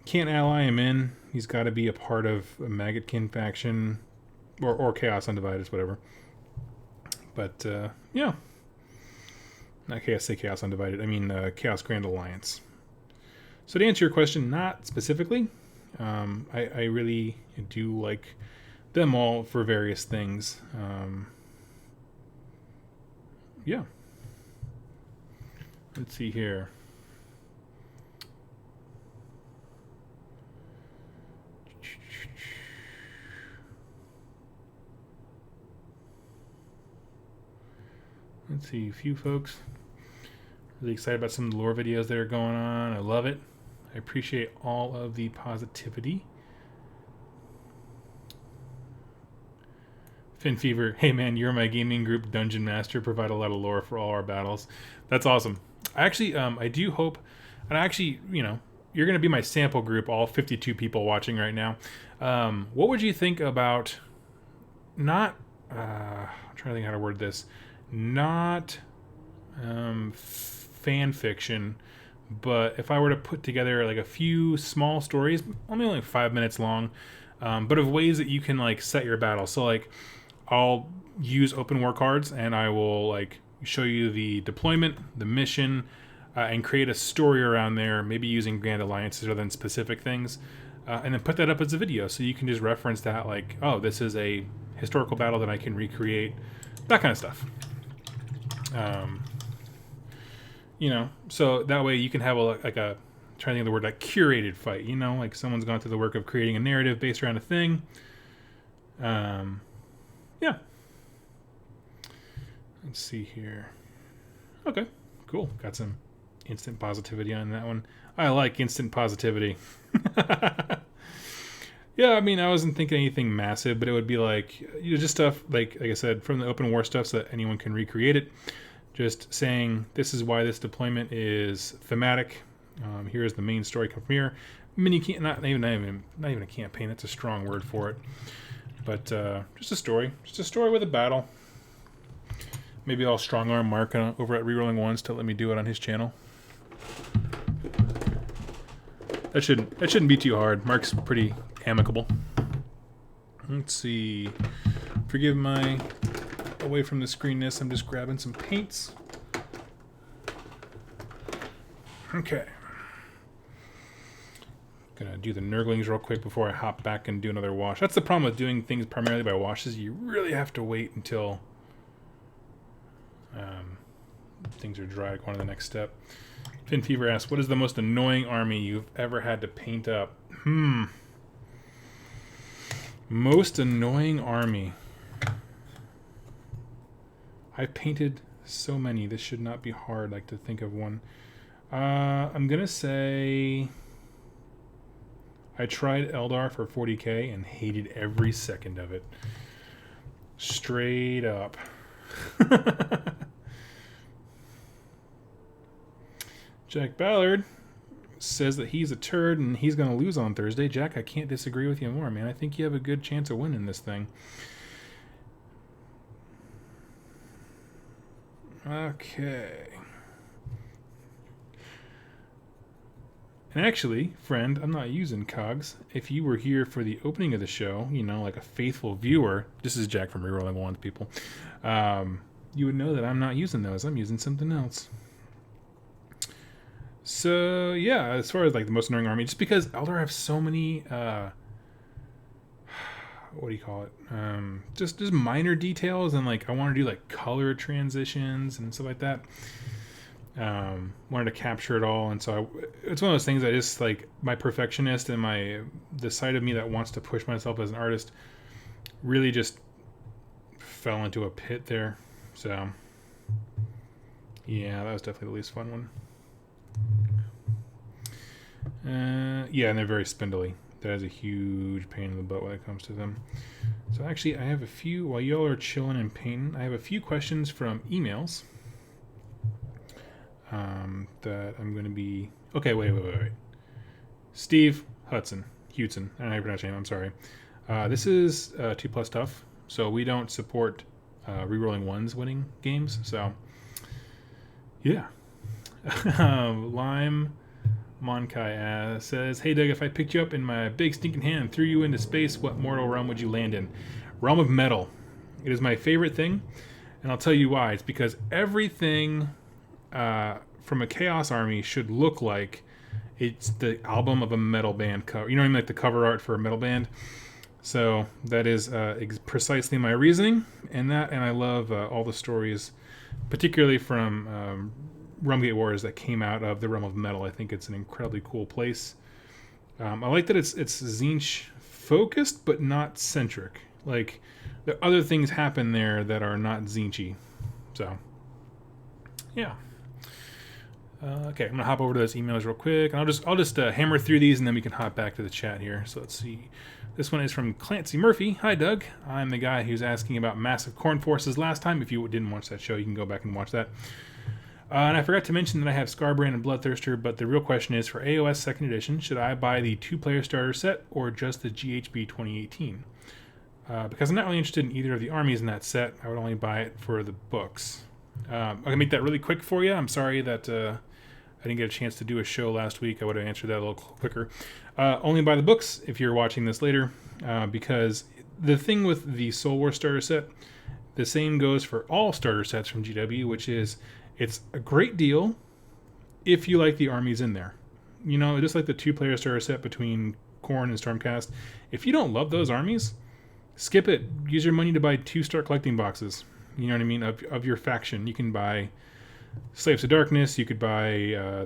Can't ally him in. He's got to be a part of a Maggotkin faction, or Chaos Undivided, whatever. But yeah, not Chaos Undivided. I mean Chaos Grand Alliance. So to answer your question, not specifically. I really do like them all for various things. Yeah. Let's see here. Let's see, a few folks. Really excited about some of the lore videos that are going on. I love it. I appreciate all of the positivity. Fin Fever, hey man, you're my gaming group dungeon master. Provide a lot of lore for all our battles. That's awesome. I do hope, and actually, you're going to be my sample group, all 52 people watching right now. What would you think about I'm trying to think how to word this, not fan fiction, but if I were to put together like a few small stories, only like 5 minutes long, but of ways that you can like set your battle. So like I'll use open war cards and I will like show you the deployment, the mission, and create a story around there, maybe using Grand Alliances rather than specific things, and then put that up as a video so you can just reference that, like, oh, this is a historical battle that I can recreate, that kind of stuff. So that way you can have I'm trying to think of the word, like curated fight, like someone's gone through the work of creating a narrative based around a thing. Yeah. Let's see here. Okay, cool. Got some instant positivity on that one. I like instant positivity. Yeah, I mean, I wasn't thinking anything massive, but it would be like, just stuff like I said, from the open war stuff so that anyone can recreate it. Just saying, this is why this deployment is thematic. Here's the main story come from here. Not even a campaign. That's a strong word for it. But just a story with a battle. Maybe I'll strong arm Mark over at Rerolling Ones to let me do it on his channel. That shouldn't be too hard. Mark's pretty amicable. Let's see. Forgive my away from the screenness. I'm just grabbing some paints. Okay. Gonna do the Nurglings real quick before I hop back and do another wash. That's the problem with doing things primarily by washes. You really have to wait until things are dry to go on to the next step. Finn Fever asks, what is the most annoying army you've ever had to paint up? Most annoying army. I've painted so many. This should not be hard, like, to think of one. I'm going to say I tried Eldar for 40k and hated every second of it. Straight up. Jack Ballard says that he's a turd and he's going to lose on Thursday. Jack, I can't disagree with you more, man. I think you have a good chance of winning this thing. Okay. And actually, friend, I'm not using cogs. If you were here for the opening of the show, like a faithful viewer, this is Jack from Rerolling Ones, people, you would know that I'm not using those. I'm using something else. So, yeah, as far as, like, the most annoying army, just because Eldar have so many, what do you call it? Just minor details, and, like, I want to do, like, color transitions and stuff like that. Wanted to capture it all, and so it's one of those things I just, like, my perfectionist and the side of me that wants to push myself as an artist really just fell into a pit there. So, yeah, that was definitely the least fun one. Yeah, and they're very spindly. That is a huge pain in the butt when it comes to them. So actually, I have a few, while y'all are chilling and painting, I have a few questions from emails that I'm going to be... Okay, wait. Steve Hudson. I don't know how you pronounce your name, I'm sorry. This is 2+ tough, so we don't support Rerolling Ones winning games, so yeah. Lime Monkai says, hey Doug, if I picked you up in my big stinking hand and threw you into space, what mortal realm would you land in? Realm of Metal. It is my favorite thing, and I'll tell you why. It's because everything from a Chaos Army should look like it's the album of a metal band cover. You know what I mean? Like the cover art for a metal band. So that is precisely my reasoning, and I love all the stories, particularly from Rumgate Wars that came out of the Realm of Metal. I think it's an incredibly cool place. I like that it's Tzeentch focused, but not centric. Like, the other things happen there that are not Tzeentchy. So, yeah. Okay, I'm gonna hop over to those emails real quick. I'll just hammer through these, and then we can hop back to the chat here. So let's see. This one is from Clancy Murphy. Hi, Doug. I'm the guy who's asking about Massive Corn Forces last time. If you didn't watch that show, you can go back and watch that. And I forgot to mention that I have Scarbrand and Bloodthirster, but the real question is, for AOS 2nd Edition, should I buy the 2-player starter set or just the GHB 2018? Because I'm not really interested in either of the armies in that set. I would only buy it for the books. I can make that really quick for you. I'm sorry that I didn't get a chance to do a show last week. I would have answered that a little quicker. Only buy the books if you're watching this later, because the thing with the Soul War starter set, the same goes for all starter sets from GW, which is it's a great deal if you like the armies in there. Just like the 2-player starter set between Khorne and Stormcast. If you don't love those armies, skip it. Use your money to buy 2 start collecting boxes. You know what I mean? Of your faction. You can buy Slaves of Darkness, you could buy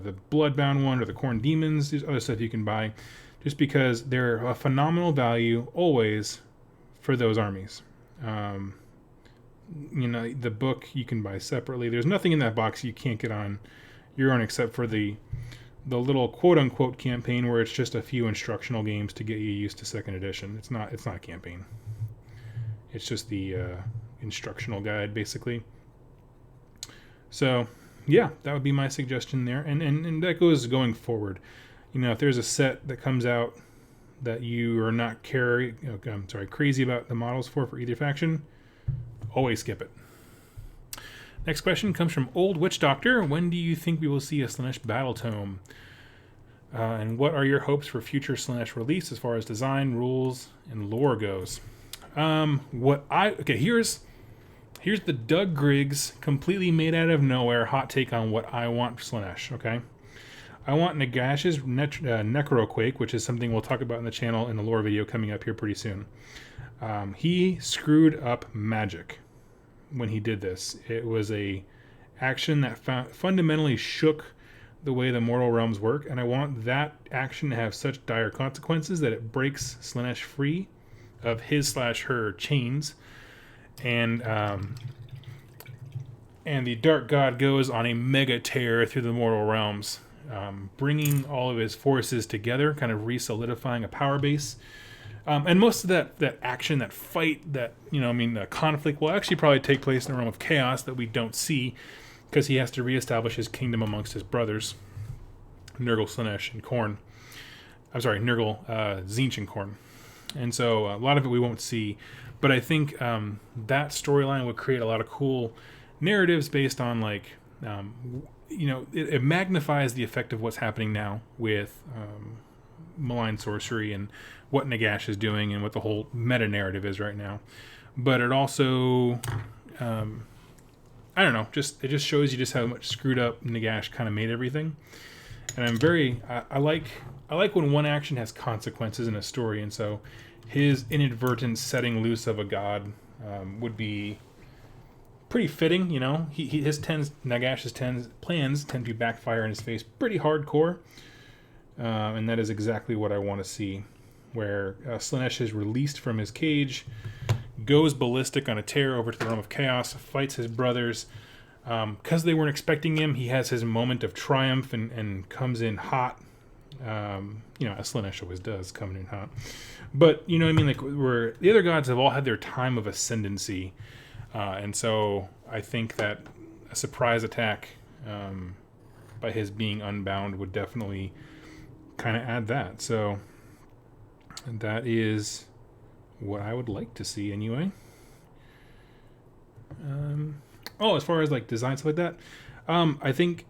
the Bloodbound one or the Khorne Demons. There's other stuff you can buy just because they're a phenomenal value always for those armies. You know, the book you can buy separately. There's nothing in that box you can't get on your own except for the little quote-unquote campaign where it's just a few instructional games to get you used to second edition. It's not a campaign. It's just the instructional guide, basically. So, yeah, that would be my suggestion there. And that goes going forward. You know, if there's a set that comes out that you are not crazy about the models for either faction, always skip it. Next question comes from Old Witch Doctor. When do you think we will see a Slaanesh Battle Tome? And what are your hopes for future Slaanesh release as far as design, rules, and lore goes? Here's the Doug Griggs, completely made out of nowhere, hot take on what I want for Slaanesh, okay? I want Nagash's Necroquake, which is something we'll talk about in the channel in the lore video coming up here pretty soon. He screwed up magic when he did this. It was a action that fundamentally shook the way the mortal realms work, and I want that action to have such dire consequences that it breaks Slaanesh free of his/her chains, and the Dark God goes on a mega tear through the mortal realms, bringing all of his forces together, kind of re-solidifying a power base. And most of that action, that fight, the conflict will actually probably take place in the realm of chaos that we don't see, because he has to reestablish his kingdom amongst his brothers, Nurgle, Slaanesh, and Khorne. I'm sorry, Nurgle, Tzeentch, and Khorne. And so a lot of it we won't see, but I think that storyline would create a lot of cool narratives based on it magnifies the effect of what's happening now with Malign Sorcery and what Nagash is doing and what the whole meta narrative is right now. But it also, it just shows you just how much screwed up Nagash kind of made everything. And I like when one action has consequences in a story, and so his inadvertent setting loose of a god would be pretty fitting. You know, Nagash's plans tend to backfire in his face pretty hardcore, and that is exactly what I want to see. Where Slaanesh is released from his cage, goes ballistic on a tear over to the realm of chaos, fights his brothers. Because they weren't expecting him, he has his moment of triumph and comes in hot. As Slaanesh always does, coming in hot. But, you know what I mean? Where the other gods have all had their time of ascendancy. And so I think that a surprise attack by his being unbound would definitely kind of add that. So that is what I would like to see anyway. As far as design stuff like that, I think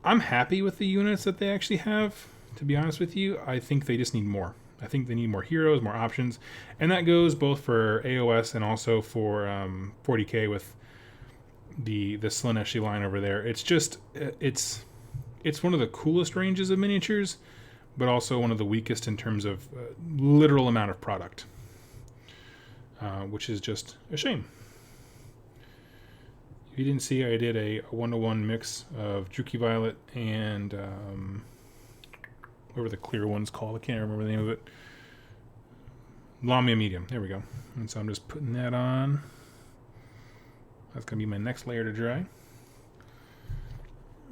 I'm happy with the units that they actually have. To be honest with you, I think they just need more. I think they need more heroes, more options, and that goes both for AOS and also for 40k with the Slaaneshi line over there. It's just it's one of the coolest ranges of miniatures, but also one of the weakest in terms of literal amount of product, which is just a shame. If you didn't see, I did a 1-to-1 mix of Juki Violet and whatever the clear one's called. I can't remember the name of it. Lamia Medium. There we go. And so I'm just putting that on. That's going to be my next layer to dry.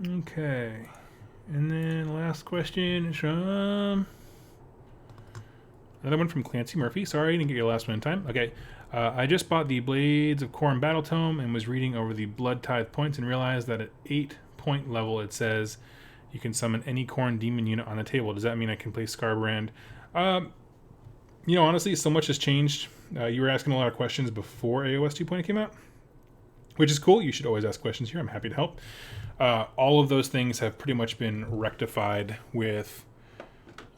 Okay. And then last question is from another one from Clancy Murphy. Sorry, I didn't get your last one in time. Okay. I just bought the Blades of Khorne Battle Tome and was reading over the Blood Tithe points and realized that at 8-point level it says you can summon any Khorne demon unit on the table. Does that mean I can play Scarbrand? Honestly, so much has changed. You were asking a lot of questions before AOS 2.0 came out, which is cool. You should always ask questions here. I'm happy to help. All of those things have pretty much been rectified with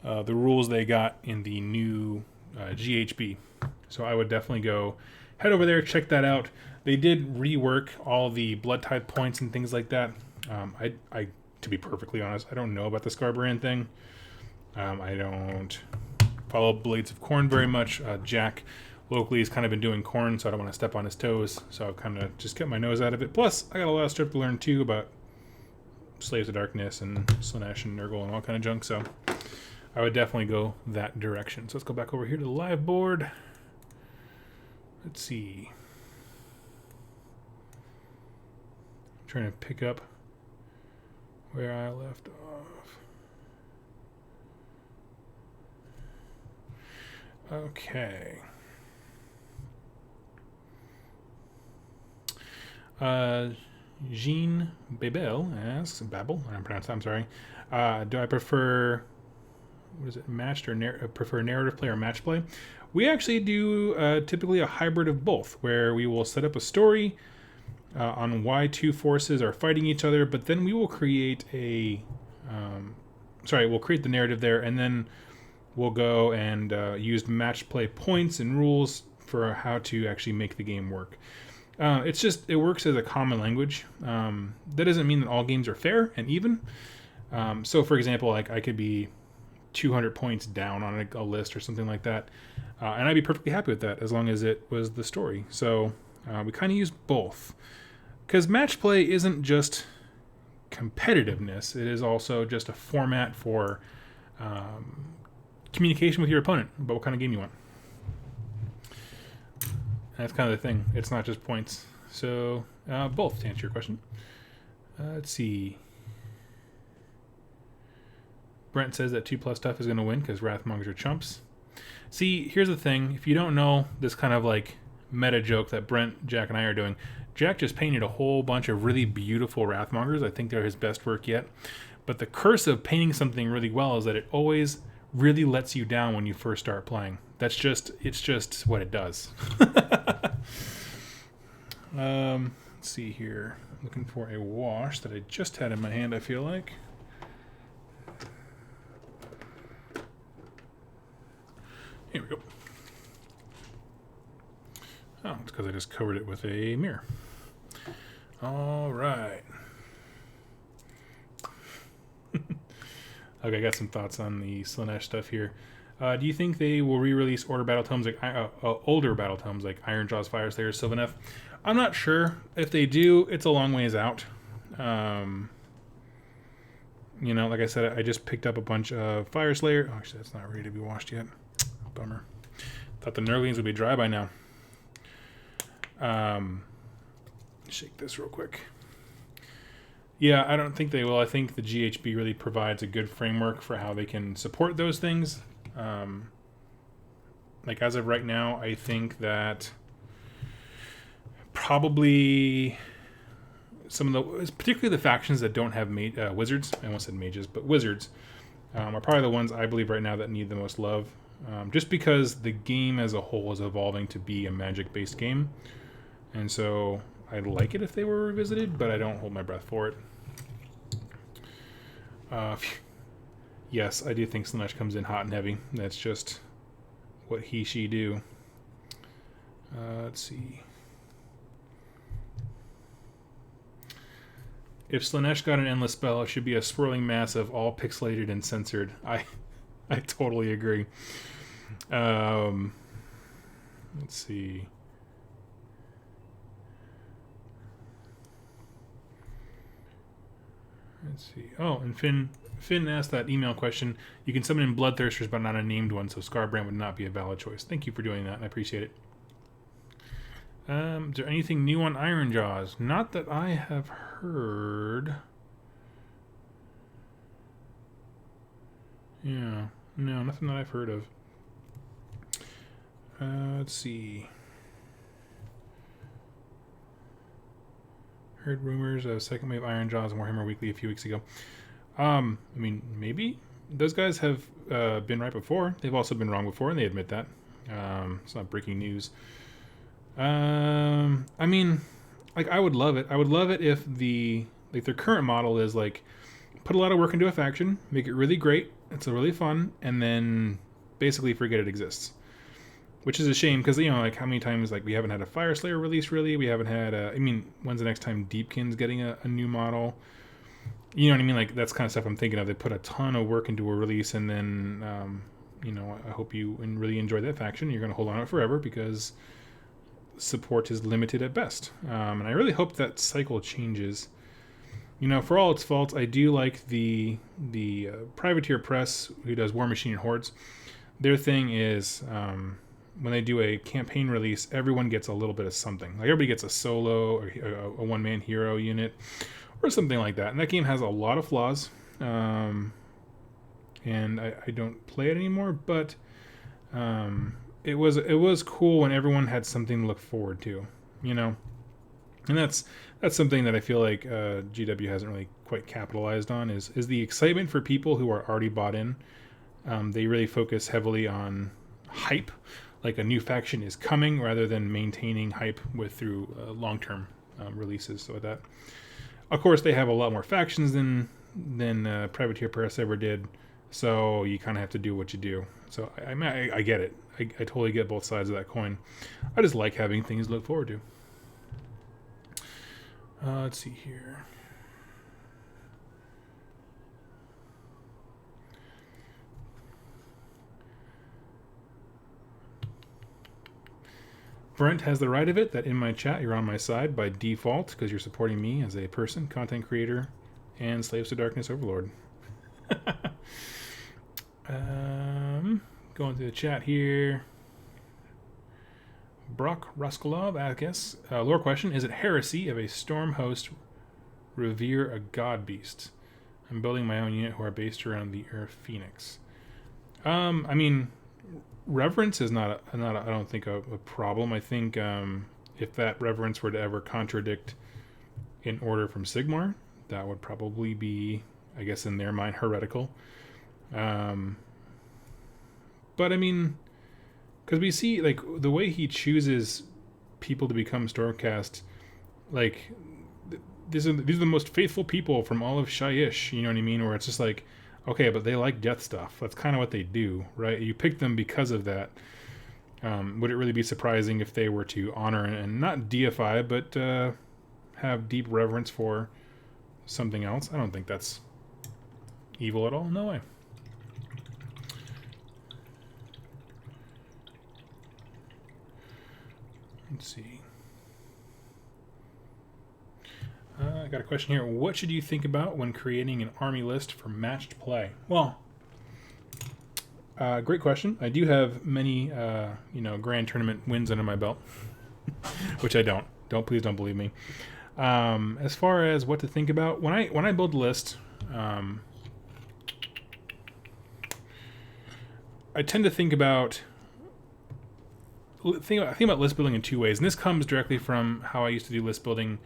the rules they got in the new GHB. So I would definitely head over there, check that out. They did rework all the Blood Tithe points and things like that. I to be perfectly honest, I don't know about the Scarbrand thing. I don't follow Blades of Khorne very much. Jack locally has kind of been doing Khorne, so I don't want to step on his toes. So I've kind of just kept my nose out of it. Plus, I got a lot of stuff to learn too about Slaves of Darkness and Slaanesh and Nurgle and all kind of junk. So I would definitely go that direction. So let's go back over here to the live board. Let's see. I'm trying to pick up where I left off. Okay. Jean Babel asks, Babel, I don't pronounce that, I'm sorry. Do I prefer, what is it, matched or prefer narrative play or match play? We actually do typically a hybrid of both, where we will set up a story on why two forces are fighting each other, but then we will create we'll create the narrative there, and then we'll go and use match play points and rules for how to actually make the game work. It works as a common language. That doesn't mean that all games are fair and even. So, for example, like I could be 200 points down on a list or something like that, and I'd be perfectly happy with that as long as it was the story. So we kind of use both, because match play isn't just competitiveness; it is also just a format for communication with your opponent about what kind of game you want. That's kind of the thing. It's not just points. So, both, to answer your question. Let's see. Brent says that 2+ stuff is going to win because Wrathmongers are chumps. See, here's the thing. If you don't know this kind of like meta joke that Brent, Jack, and I are doing, Jack just painted a whole bunch of really beautiful Wrathmongers. I think they're his best work yet. But the curse of painting something really well is that it always really lets you down when you first start playing. It's just what it does. Let's see here. Looking for a wash that I just had in my hand, I feel like. Here we go. Oh, it's because I just covered it with a mirror. All right. Okay, I got some thoughts on the Slaanesh stuff here. Do you think they will re-release older battle tomes like Ironjawz, Fyreslayers, Sylvaneth? I'm not sure. If they do, it's a long ways out. Like I said, I just picked up a bunch of Fyreslayer. Oh, actually, that's not ready to be washed yet. Bummer. Thought the Nurglings would be dry by now. Shake this real quick. Yeah, I don't think they will. I think the GHB really provides a good framework for how they can support those things. Like as of right now, I think that probably some of the, particularly the factions that don't have wizards, I almost said mages, but wizards, are probably the ones I believe right now that need the most love. Just because the game as a whole is evolving to be a magic-based game. And so I'd like it if they were revisited, but I don't hold my breath for it. Yes, I do think Slaanesh comes in hot and heavy. That's just what she do. Let's see. If Slaanesh got an endless spell, it should be a swirling mass of all pixelated and censored. I totally agree. Let's see. Oh, and Finn asked that email question. You can summon in Bloodthirsters, but not a named one, so Scarbrand would not be a valid choice. Thank you for doing that. I appreciate it. Is there anything new on Ironjawz? Not that I have heard. Yeah. No, nothing that I've heard of. Let's see. Heard rumors of second wave Ironjawz and Warhammer Weekly a few weeks ago. I mean, maybe those guys have been right before. They've also been wrong before, and they admit that. It's not breaking news. I mean, like I would love it. I would love it if their current model is like put a lot of work into a faction, make it really great. It's really fun, and then basically forget it exists. Which is a shame because, like how many times like we haven't had a Fyreslayer release really. We haven't had when's the next time Deepkin's getting a new model? You know what I mean? Like that's kind of stuff I'm thinking of. They put a ton of work into a release, and then I hope you really enjoy that faction. You're going to hold on to it forever because support is limited at best. And I really hope that cycle changes. For all its faults, I do like the Privateer Press, who does War Machine and Hordes. Their thing is when they do a campaign release, everyone gets a little bit of something. Like everybody gets a solo or a one-man hero unit or something like that. And that game has a lot of flaws. And I don't play it anymore, but it was cool when everyone had something to look forward to, you know. And that's something that I feel like GW hasn't really quite capitalized on is the excitement for people who are already bought in. They really focus heavily on hype, like a new faction is coming, rather than maintaining hype through long-term releases. So that, of course, they have a lot more factions than Privateer Press ever did. So you kind of have to do what you do. So I get it. I totally get both sides of that coin. I just like having things to look forward to. Let's see here. Brent has the right of it that in my chat you're on my side by default because you're supporting me as a person, content creator, and Slaves to Darkness Overlord. Going through the chat here. Brock Ruskolov, I guess. Lore question: is it heresy if a storm host revere a god beast? I'm building my own unit who are based around the Earth Phoenix. I mean, reverence is not I don't think a problem. I think if that reverence were to ever contradict an order from Sigmar, that would probably be, I guess, in their mind, heretical. But I mean, because we see like the way he chooses people to become Stormcast, like these are the most faithful people from all of Shyish. You know what I mean? Where it's just like, okay, but they like death stuff. That's kind of what they do, right? You pick them because of that. Would it really be surprising if they were to honor and not deify, but have deep reverence for something else? I don't think that's evil at all. No way. Let's see. I got a question here. What should you think about when creating an army list for matched play? Well, great question. I do have many, grand tournament wins under my belt, which I don't. Please don't believe me. As far as what to think about, when I build a list, I tend to think about list building in two ways, and this comes directly from how I used to do list building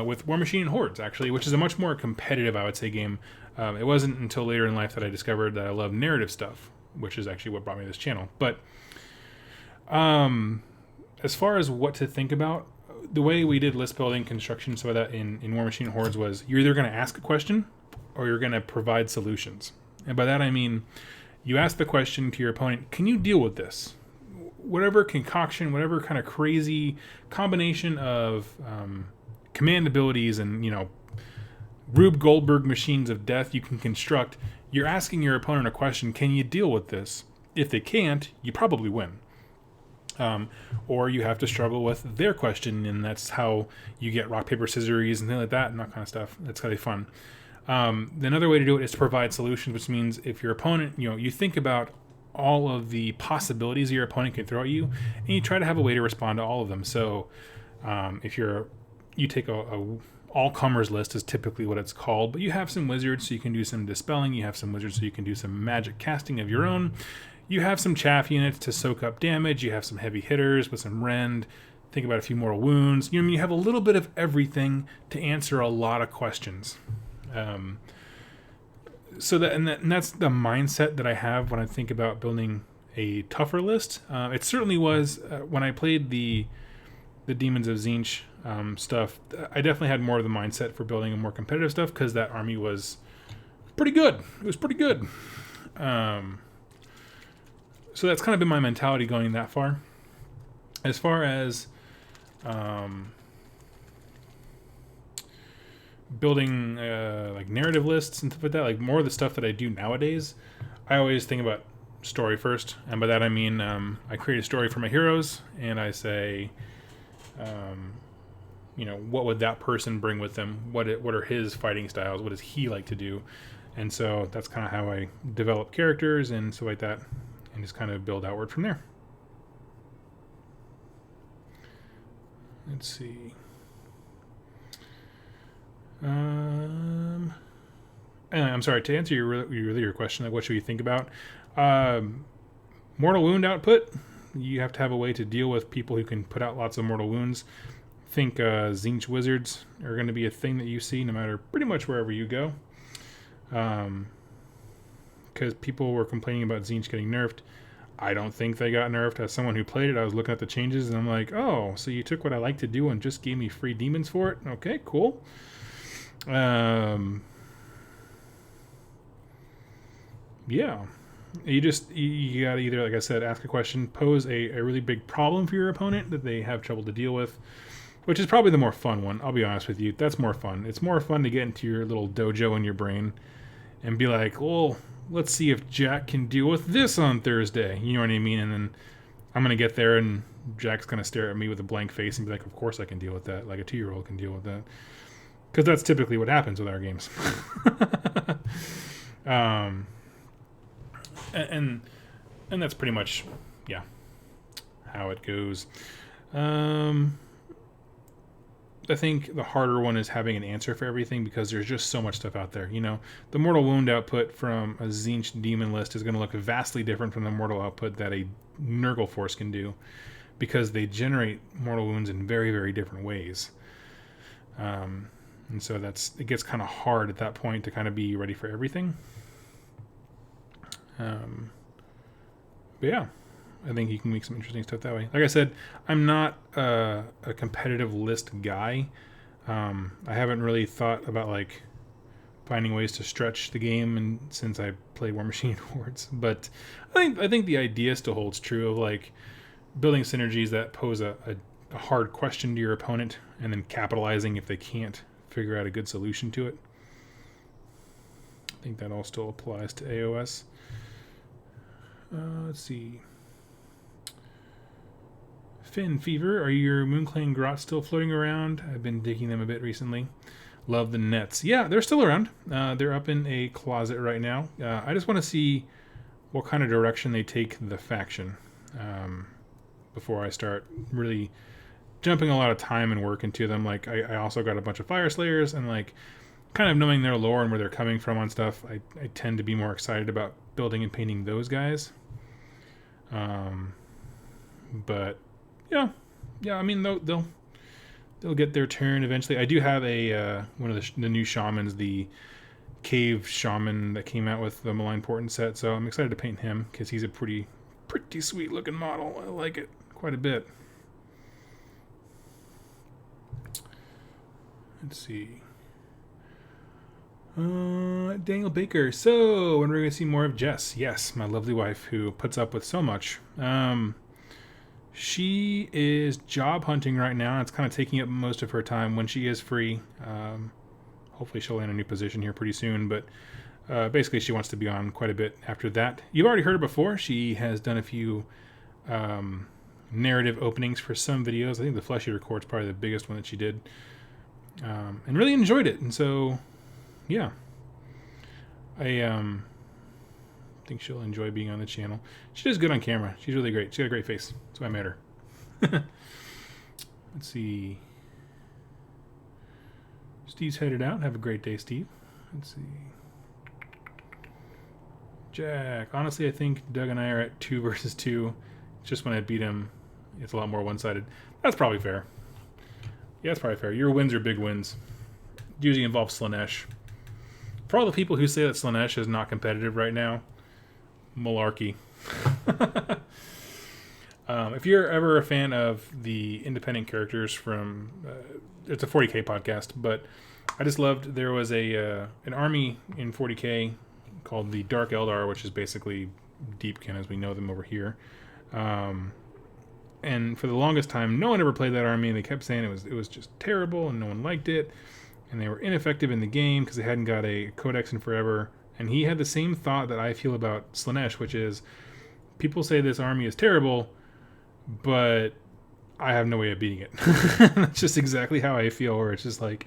with War Machine and Hordes, actually, which is a much more competitive, I would say, game. It wasn't until later in life that I discovered that I love narrative stuff, which is actually what brought me to this channel. But as far as what to think about, the way we did list building, construction, so that in War Machine and Hordes was you're either going to ask a question or you're going to provide solutions. And by that I mean you ask the question to your opponent, can you deal with this? Whatever concoction, whatever kind of crazy combination of command abilities and, Rube Goldberg machines of death you can construct, you're asking your opponent a question, can you deal with this? If they can't, you probably win. Or you have to struggle with their question, and that's how you get rock, paper, scissors, and things like that, and that kind of stuff. That's kind of fun. Another way to do it is to provide solutions, which means if your opponent, you think about all of the possibilities your opponent can throw at you, and you try to have a way to respond to all of them. So if you take a all-comers list is typically what it's called, but you have some wizards so you can do some dispelling, you have some wizards so you can do some magic casting of your own, you have some chaff units to soak up damage, you have some heavy hitters with some rend, think about a few mortal wounds, you have a little bit of everything to answer a lot of questions. So that's the mindset that I have when I think about building a tougher list. It certainly was when I played the Demons of Tzeentch stuff. I definitely had more of the mindset for building a more competitive stuff because that army was pretty good. It was pretty good. So that's kind of been my mentality going that far. As far as building like narrative lists and stuff like that, like more of the stuff that I do nowadays, I always think about story first, and by that I mean I create a story for my heroes, and I say, what would that person bring with them? What are his fighting styles? What does he like to do? And so that's kind of how I develop characters and stuff like that, and just kind of build outward from there. Let's see. Anyway, I'm sorry, to answer your question, like what should we think about? Mortal wound output. You have to have a way to deal with people who can put out lots of mortal wounds. Think Tzeentch wizards are going to be a thing that you see no matter pretty much wherever you go. Because people were complaining about Tzeentch getting nerfed. I don't think they got nerfed. As someone who played it, I was looking at the changes and I'm like, oh, so you took what I like to do and just gave me free demons for it? Okay, cool. Yeah. You gotta either, like I said, ask a question, pose a really big problem for your opponent that they have trouble to deal with, which is probably the more fun one. I'll be honest with you. That's more fun. It's more fun to get into your little dojo in your brain and be like, well, let's see if Jack can deal with this on Thursday. You know what I mean? And then I'm going to get there and Jack's going to stare at me with a blank face and be like, of course I can deal with that. Like a 2-year-old can deal with that. Because that's typically what happens with our games. And that's pretty much, yeah, how it goes. I think the harder one is having an answer for everything because there's just so much stuff out there. You know, the mortal wound output from a Tzeentch demon list is going to look vastly different from the mortal output that a Nurgle force can do because they generate mortal wounds in very, very different ways. And so it gets kind of hard at that point to kind of be ready for everything. But yeah, I think you can make some interesting stuff that way. Like I said, I'm not a competitive list guy. I haven't really thought about like finding ways to stretch the game, and since I play War Machine Awards, but I think the idea still holds true of like building synergies that pose a hard question to your opponent, and then capitalizing if they can't figure out a good solution to it. I think that all still applies to AOS. Let's see. Fin Fever, are your Moonclan grots still floating around? I've been digging them a bit recently. Love the nets. Yeah, they're still around. They're up in a closet right now. I just want to see what kind of direction they take the faction before I start really jumping a lot of time and work into them. Like, I also got a bunch of Fire Slayers, and like kind of knowing their lore and where they're coming from on stuff, I tend to be more excited about building and painting those guys. But yeah, I mean they'll get their turn eventually. I do have a one of the new shamans, the cave shaman that came out with the Malign Portent set, so I'm excited to paint him because he's a pretty sweet looking model. I like it quite a bit. Let's see. Daniel Baker. So, when are we going to see more of Jess? Yes, my lovely wife who puts up with so much. She is job hunting right now. It's kind of taking up most of her time when she is free. Hopefully she'll land a new position here pretty soon, but basically she wants to be on quite a bit after that. You've already heard her before. She has done a few narrative openings for some videos. I think the Flesh Eater Court's probably the biggest one that she did. And really enjoyed it. And so, yeah. I think she'll enjoy being on the channel. She does good on camera. She's really great. She's got a great face. That's why I met her. Let's see. Steve's headed out. Have a great day, Steve. Let's see. Jack. Honestly, I think Doug and I are at 2 versus 2. Just when I beat him, it's a lot more one-sided. That's probably fair. Yeah, that's probably fair. Your wins are big wins. It usually involves Slaanesh. For all the people who say that Slaanesh is not competitive right now, malarkey. If you're ever a fan of the independent characters from, it's a 40k podcast, but I just loved, there was an army in 40k called the Dark Eldar, which is basically Deepkin as we know them over here. And for the longest time, no one ever played that army, and they kept saying it was just terrible, and no one liked it, and they were ineffective in the game because they hadn't got a codex in forever. And he had the same thought that I feel about Slaanesh, which is, people say this army is terrible, but I have no way of beating it. That's just exactly how I feel, where it's just like,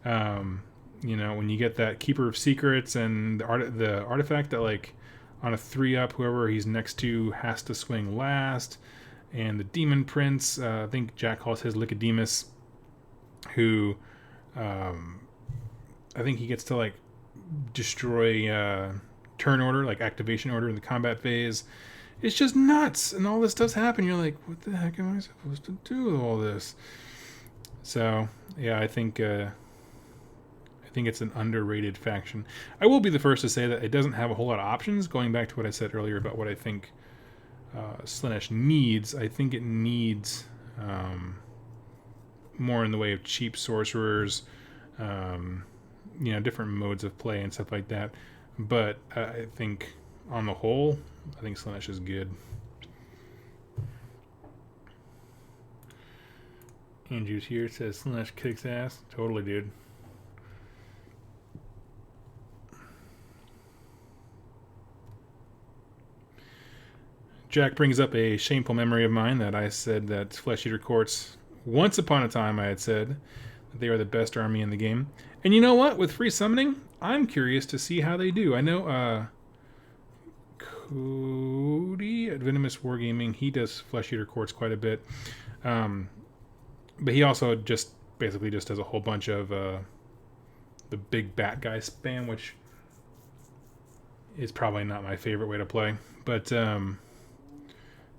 when you get that Keeper of Secrets and the artifact that, like, on a 3-up, whoever he's next to has to swing last, and the Demon Prince. I think Jack calls his Lycodemus, who I think he gets to like destroy turn order, like activation order in the combat phase. It's just nuts, and all this stuff's happening. You're like, what the heck am I supposed to do with all this? So yeah, I think it's an underrated faction. I will be the first to say that it doesn't have a whole lot of options. Going back to what I said earlier about what I think Slaanesh needs, I think it needs more in the way of cheap sorcerers, different modes of play and stuff like that. But I think on the whole, I think Slaanesh is good. Andrew's here, says Slaanesh kicks ass. Totally, dude. Jack brings up a shameful memory of mine that I said that Flesh Eater Courts, once upon a time I had said that they are the best army in the game. And you know what? With free summoning, I'm curious to see how they do. I know Cody at Venomous Wargaming, he does Flesh Eater Courts quite a bit. But he also just basically just does a whole bunch of the big bat guy spam, which is probably not my favorite way to play. But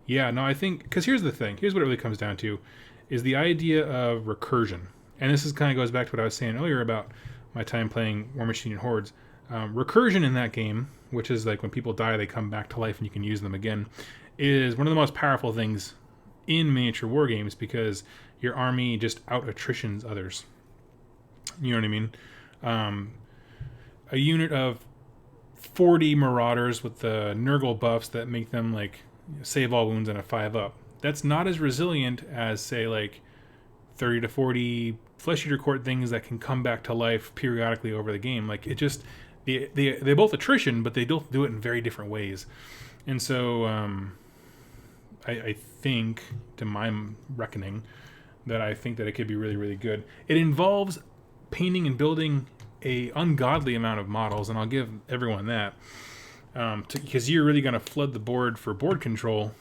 yeah, no, I think, because here's the thing. Here's what it really comes down to, is the idea of recursion. And this is kind of goes back to what I was saying earlier about my time playing War Machine and Hordes. Recursion in that game, which is like when people die, they come back to life and you can use them again, is one of the most powerful things in miniature war games, because your army just out-attritions others. You know what I mean? A unit of 40 Marauders with the Nurgle buffs that make them like save all wounds and a 5-up. That's not as resilient as, say, like 30 to 40 Flesh Eater Court things that can come back to life periodically over the game. Like, it just, they both attrition, but they don't do it in very different ways. And so I think, to my reckoning, that I think that it could be really, really good. It involves painting and building a ungodly amount of models, and I'll give everyone that. Because you're really going to flood the board for board control,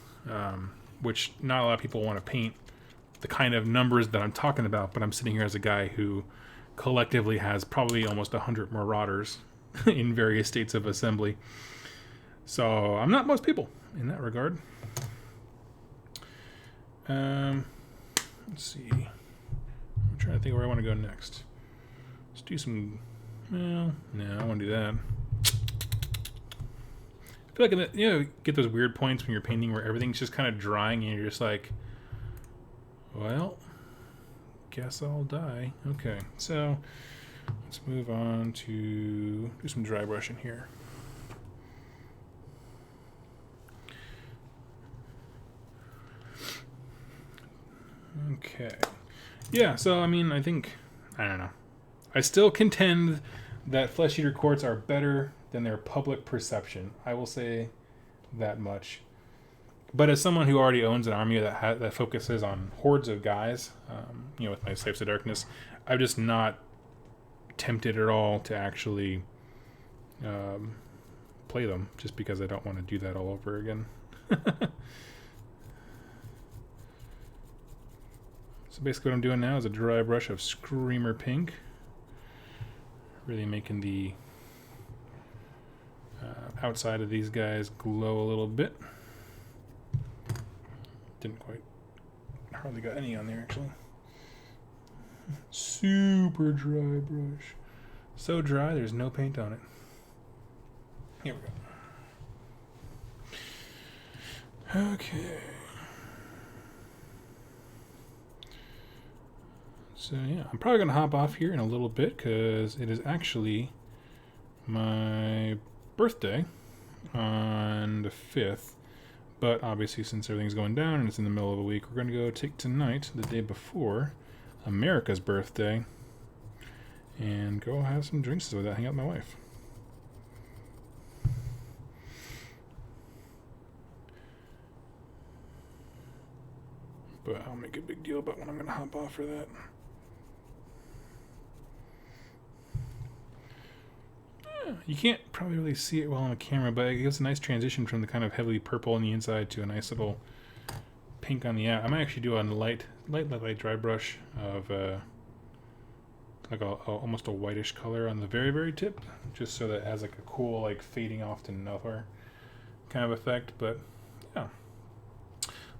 which not a lot of people want to paint the kind of numbers that I'm talking about, but I'm sitting here as a guy who collectively has probably almost 100 Marauders in various states of assembly. So I'm not most people in that regard. Let's see. I'm trying to think where I want to go next. Let's do some... Well, no, I don't want to do that. I feel like, get those weird points when you're painting where everything's just kind of drying and you're just like, well, guess I'll die. Okay, so let's move on to do some dry brushing here. Okay. Yeah, so, I mean, I don't know. I still contend that Flesh Eater Courts are better than their public perception. I will say that much. But as someone who already owns an army that focuses on hordes of guys, with my Slaves of Darkness, I'm just not tempted at all to actually play them, just because I don't want to do that all over again. So basically what I'm doing now is a dry brush of Screamer Pink. Really making the outside of these guys glow a little bit. Didn't quite, hardly got any on there actually. Super dry brush. So dry there's no paint on it. Here we go. Okay. So yeah, I'm probably going to hop off here in a little bit because it is actually my birthday on the 5th. But obviously since everything's going down and it's in the middle of a week, we're going to go take tonight, the day before America's birthday, and go have some drinks with that, hang out with my wife. But I'll make a big deal about when I'm going to hop off for that. You can't probably really see it well on the camera, but it gives a nice transition from the kind of heavily purple on the inside to a nice little pink on the I might actually do a light dry brush of like almost a whitish color on the very tip, just so that it has like a cool like fading off to nowhere kind of effect. But yeah,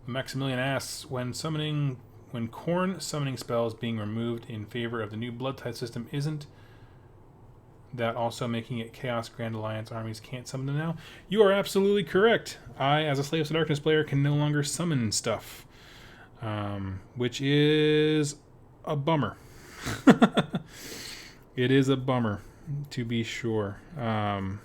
Maximilian asks, when Khorne summoning spells being removed in favor of the new blood type system, isn't that also making it Chaos Grand Alliance armies can't summon them now? You are absolutely correct. I, as a Slaves to Darkness player, can no longer summon stuff, which is a bummer. It is a bummer, to be sure. And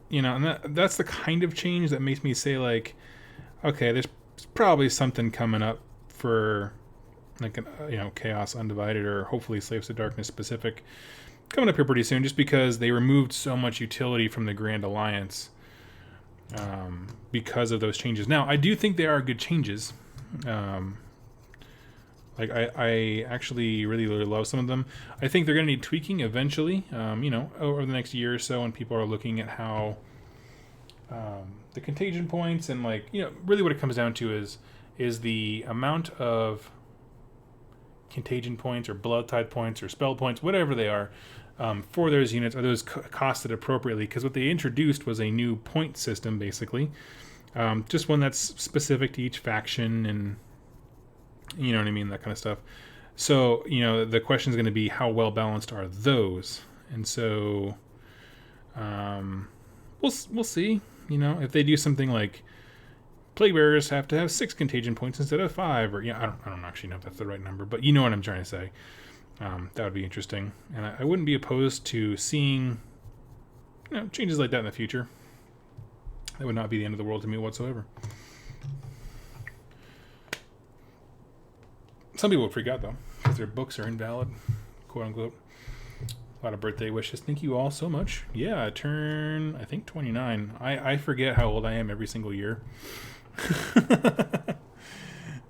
you know, and that's the kind of change that makes me say, like, okay, there's probably something coming up for, like, you know, Chaos Undivided, or hopefully Slaves to Darkness specific, coming up here pretty soon, just because they removed so much utility from the Grand Alliance because of those changes. Now, I do think they are good changes. Like, I actually really love some of them. I think they're going to need tweaking eventually, you know, over the next year or so, when people are looking at how the contagion points, and, like, you know, really what it comes down to is the amount of contagion points or blood tide points or spell points, whatever they are, for those units, are those costed appropriately? Because what they introduced was a new point system, basically, just one that's specific to each faction, and you know what I mean, that kind of stuff. So, you know, the question is going to be, how well balanced are those? And so we'll see, you know, if they do something like Plague Bearers have to have 6 contagion points instead of 5, or, yeah, I don't actually know if that's the right number, but you know what I'm trying to say. That would be interesting, and I wouldn't be opposed to seeing, you know, changes like that in the future. That would not be the end of the world to me whatsoever. Some people would freak out, though, because their books are invalid, quote unquote. A lot of birthday wishes. Thank you all so much. Yeah, I turn, I think, 29. I forget how old I am every single year.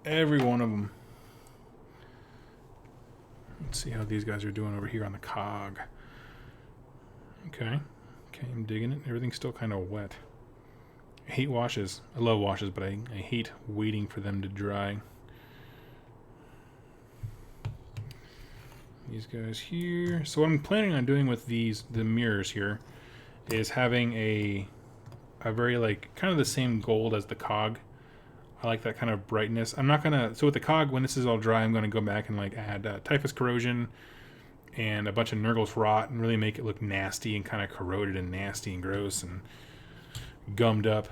Every one of them. Let's see how these guys are doing over here on the cog. Okay, I'm digging it. Everything's still kind of wet. I hate washes. I love washes, but I hate waiting for them to dry. These guys here. So what I'm planning on doing with the mirrors here is having a very, like, kind of the same gold as the cog. I like that kind of brightness. I'm not gonna, so with the cog, when this is all dry, I'm gonna go back and, like, add Typhus Corrosion and a bunch of Nurgle's Rot and really make it look nasty and kind of corroded and nasty and gross and gummed up.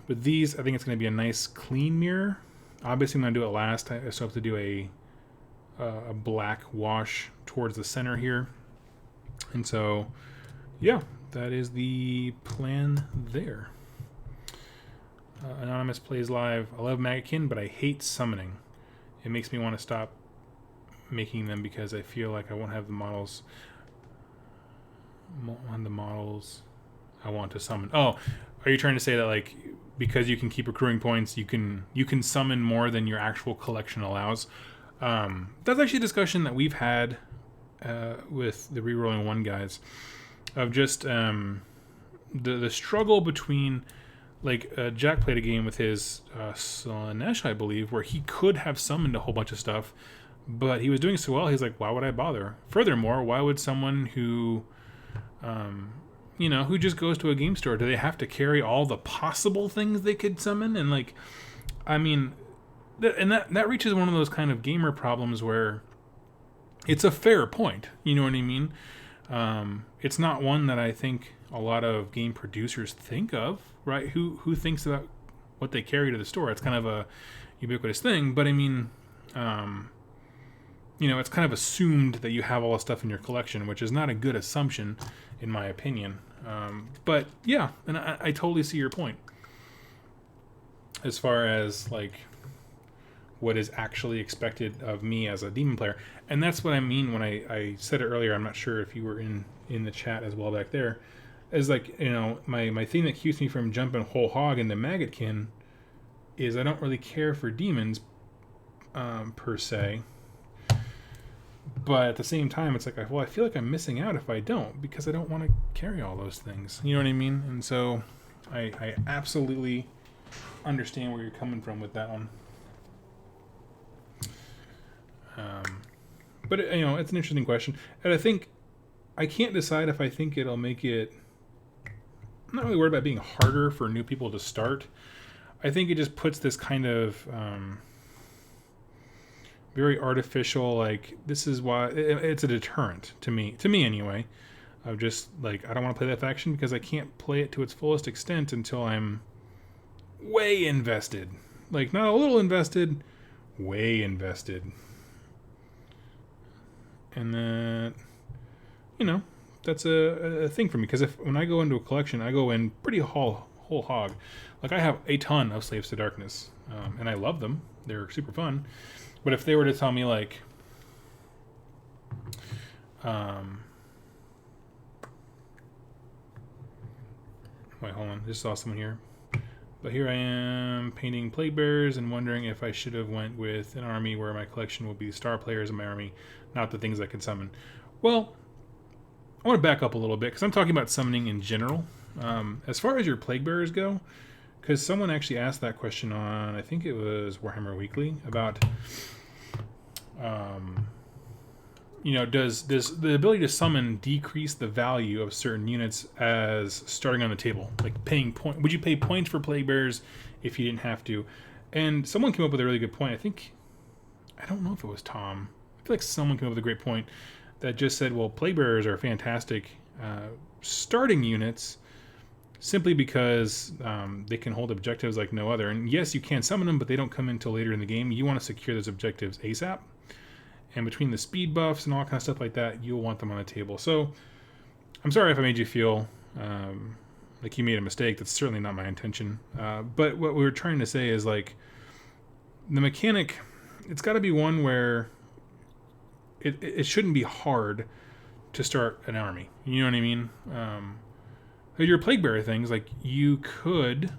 With these, I think it's gonna be a nice clean mirror. Obviously I'm gonna do it last. I still have to do a black wash towards the center here, and so yeah, that is the plan there. Anonymous plays live. I love Maggotkin, but I hate summoning. It makes me want to stop making them because I feel like I won't have the models I want to summon. Oh, are you trying to say that, like, because you can keep accruing points, you can summon more than your actual collection allows? That's actually a discussion that we've had with the Rerolling 1 guys, of just the struggle between, like, Jack played a game with his Slaanesh, I believe, where he could have summoned a whole bunch of stuff, but he was doing so well, he's like, why would I bother? Furthermore, why would someone who, you know, who just goes to a game store, do they have to carry all the possible things they could summon? And, like, I mean, that reaches one of those kind of gamer problems where it's a fair point, you know what I mean? It's not one that I think a lot of game producers think of, right? Who thinks about what they carry to the store? It's kind of a ubiquitous thing, but I mean, you know, it's kind of assumed that you have all the stuff in your collection, which is not a good assumption, in my opinion. But yeah, and I totally see your point as far as, like, what is actually expected of me as a demon player. And that's what I mean when I said it earlier. I'm not sure if you were in the chat as well back there. Is, like, you know, my thing that keeps me from jumping whole hog into Maggotkin is I don't really care for demons per se. But at the same time, it's like, well, I feel like I'm missing out if I don't, because I don't want to carry all those things. You know what I mean? And so I absolutely understand where you're coming from with that one. But it's an interesting question, and I think I can't decide if I think it'll make it. I'm not really worried about being harder for new people to start. I think it just puts this kind of very artificial, like, this is why it's a deterrent to me anyway, of just like, I don't want to play that faction because I can't play it to its fullest extent until I'm way invested. Like, not a little invested, way invested. And then, that's a thing for me, because when I go into a collection, I go in pretty whole hog. Like, I have a ton of Slaves to Darkness, and I love them. They're super fun. But if they were to tell me, like, wait, hold on, just saw someone here. But here I am painting Plague Bearers and wondering if I should have went with an army where my collection will be star players in my army, not the things I can summon. Well, I want to back up a little bit, because I'm talking about summoning in general. As far as your Plague Bearers go, because someone actually asked that question on, I think it was Warhammer Weekly, about, does the ability to summon decrease the value of certain units as starting on the table? Like, paying point. Would you pay points for Plague Bearers if you didn't have to? And someone came up with a really good point. I don't know if it was Tom. I feel like someone came up with a great point that just said, well, Plague Bearers are fantastic starting units simply because they can hold objectives like no other. And yes, you can summon them, but they don't come in until later in the game. You want to secure those objectives ASAP. And between the speed buffs and all kind of stuff like that, you'll want them on the table. So I'm sorry if I made you feel like you made a mistake. That's certainly not my intention. But what we were trying to say is, like, the mechanic, it's got to be one where it shouldn't be hard to start an army. You know what I mean? Your Plague Bearer things, like, you could,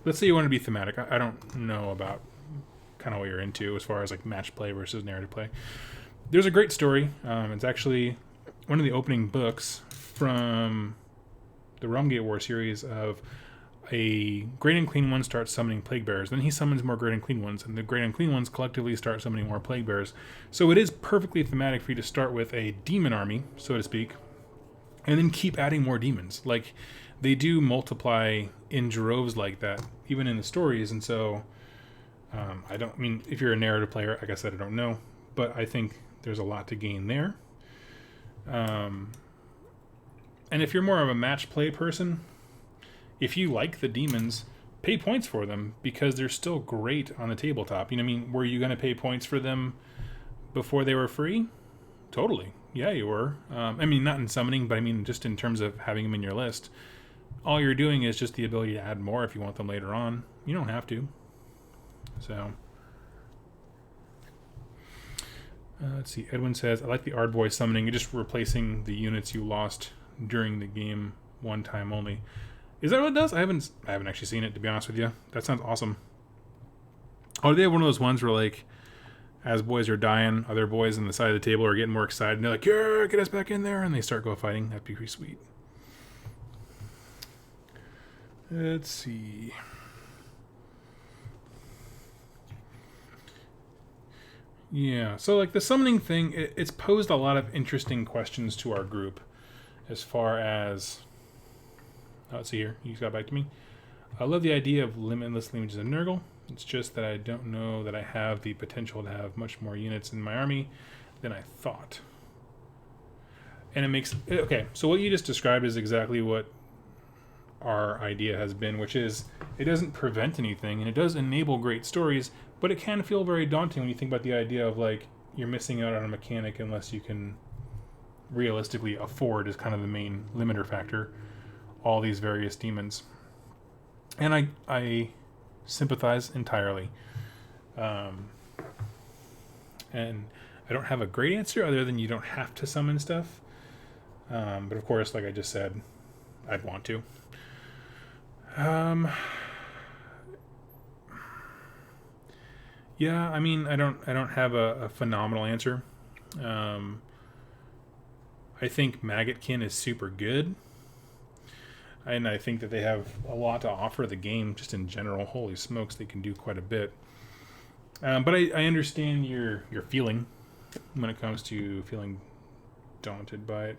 let's say you want to be thematic. I don't know about kind of what you're into as far as, like, match play versus narrative play. There's a great story. It's actually one of the opening books from the Realmgate War series of a Great and Clean One starts summoning Plague Bearers. Then he summons more Great and Clean Ones, and the Great and Clean Ones collectively start summoning more Plague Bearers. So it is perfectly thematic for you to start with a demon army, so to speak, and then keep adding more demons. Like, they do multiply in droves like that, even in the stories. And so if you're a narrative player, like I said, I don't know, but I think there's a lot to gain there. And if you're more of a match play person, if you like the demons, pay points for them, because they're still great on the tabletop. You know what I mean? Were you going to pay points for them before they were free? Totally. Yeah, you were. Not in summoning, but just in terms of having them in your list. All you're doing is just the ability to add more if you want them later on. You don't have to. So, let's see. Edwin says, I like the Ardboy summoning. You're just replacing the units you lost during the game one time only. Is that what it does? I haven't actually seen it, to be honest with you. That sounds awesome. Oh, do they have one of those ones where, like, as boys are dying, other boys on the side of the table are getting more excited, and they're like, yeah, get us back in there, and they start go fighting? That'd be pretty sweet. Let's see. Yeah, so, like, the summoning thing, it's posed a lot of interesting questions to our group as far as... let's see here. You just got back to me. I love the idea of limitless lineages of Nurgle. It's just that I don't know that I have the potential to have much more units in my army than I thought. And it makes... okay, so what you just described is exactly what our idea has been, which is it doesn't prevent anything, and it does enable great stories, but it can feel very daunting when you think about the idea of, like, you're missing out on a mechanic unless you can realistically afford, is kind of the main limiter factor, all these various demons. And I sympathize entirely. And I don't have a great answer other than you don't have to summon stuff. But of course, like I just said, I'd want to. Yeah, I mean, I don't have a phenomenal answer. I think Maggotkin is super good. and I think that they have a lot to offer the game just in general. Holy smokes, they can do quite a bit. But I understand your feeling when it comes to feeling daunted by it.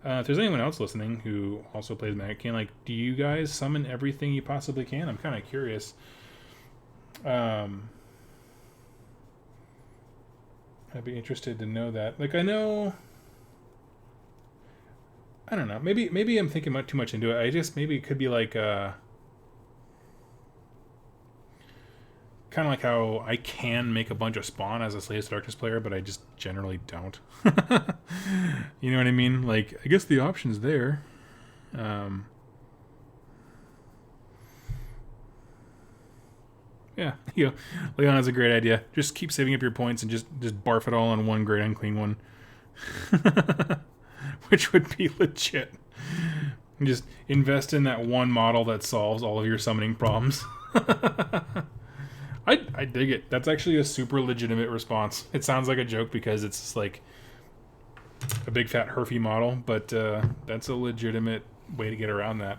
If there's anyone else listening who also plays Magic, do you guys summon everything you possibly can? I'm kind of curious. I'd be interested to know that. I don't know. Maybe I'm thinking too much into it. Maybe it could be kind of like how I can make a bunch of spawn as a Slaves to Darkness player, but I just generally don't. You know what I mean? I guess the option's there. Yeah, Leon has a great idea. Just keep saving up your points and just barf it all on one great unclean one. Which would be legit. And just invest in that one model that solves all of your summoning problems. I dig it. That's actually a super legitimate response. It sounds like a joke because it's just a big fat herfy model, but that's a legitimate way to get around that.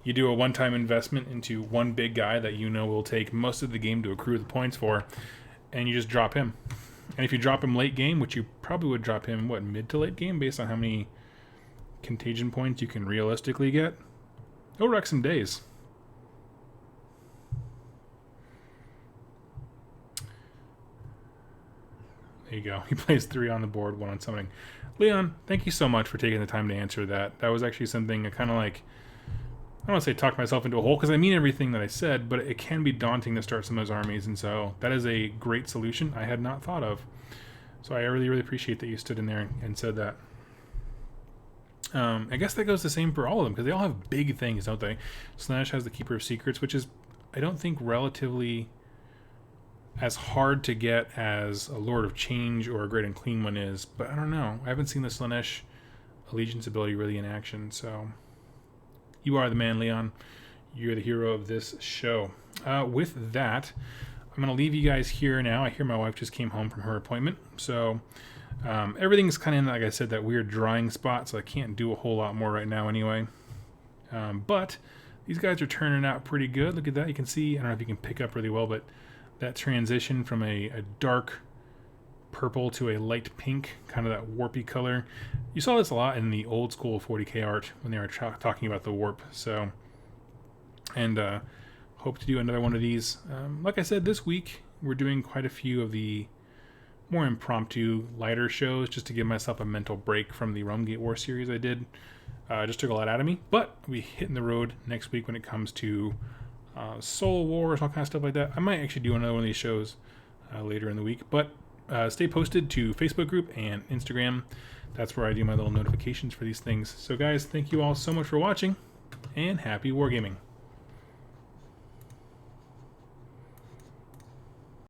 You do a one-time investment into one big guy that will take most of the game to accrue the points for, and you just drop him. And if you drop him late game, which you probably would drop him, mid to late game, based on how many contagion points you can realistically get, it'll wreck some days. There you go. He plays 3 on the board, 1 on summoning. Leon, thank you so much for taking the time to answer that. That was actually something I kind of I don't want to say talk myself into a hole, because I mean everything that I said, but it can be daunting to start some of those armies, and so that is a great solution I had not thought of. So I really, really appreciate that you stood in there and said that. I guess that goes the same for all of them, because they all have big things, don't they? Slaanesh has the Keeper of Secrets, which is, I don't think, relatively as hard to get as a Lord of Change or a Great Unclean one is, but I don't know. I haven't seen the Slaanesh Allegiance ability really in action, so you are the man, Leon. You're the hero of this show. With that, I'm going to leave you guys here now. I hear my wife just came home from her appointment, so everything's kind of in, like I said, that weird drying spot, so I can't do a whole lot more right now anyway. But these guys are turning out pretty good. Look at that. You can see, I don't know if you can pick up really well, but that transition from a dark purple to a light pink, kind of that warpy color. You saw this a lot in the old school 40k art when they were talking about the warp. So, and hope to do another one of these. Like I said, this week we're doing quite a few of the more impromptu, lighter shows, just to give myself a mental break from the Realm Gate War series I did. Just took a lot out of me, but I'll be hitting the road next week when it comes to Soul Wars, all kind of stuff like that. I might actually do another one of these shows later in the week, but stay posted to Facebook group and Instagram. That's where I do my little notifications for these things. So guys, thank you all so much for watching, and happy wargaming.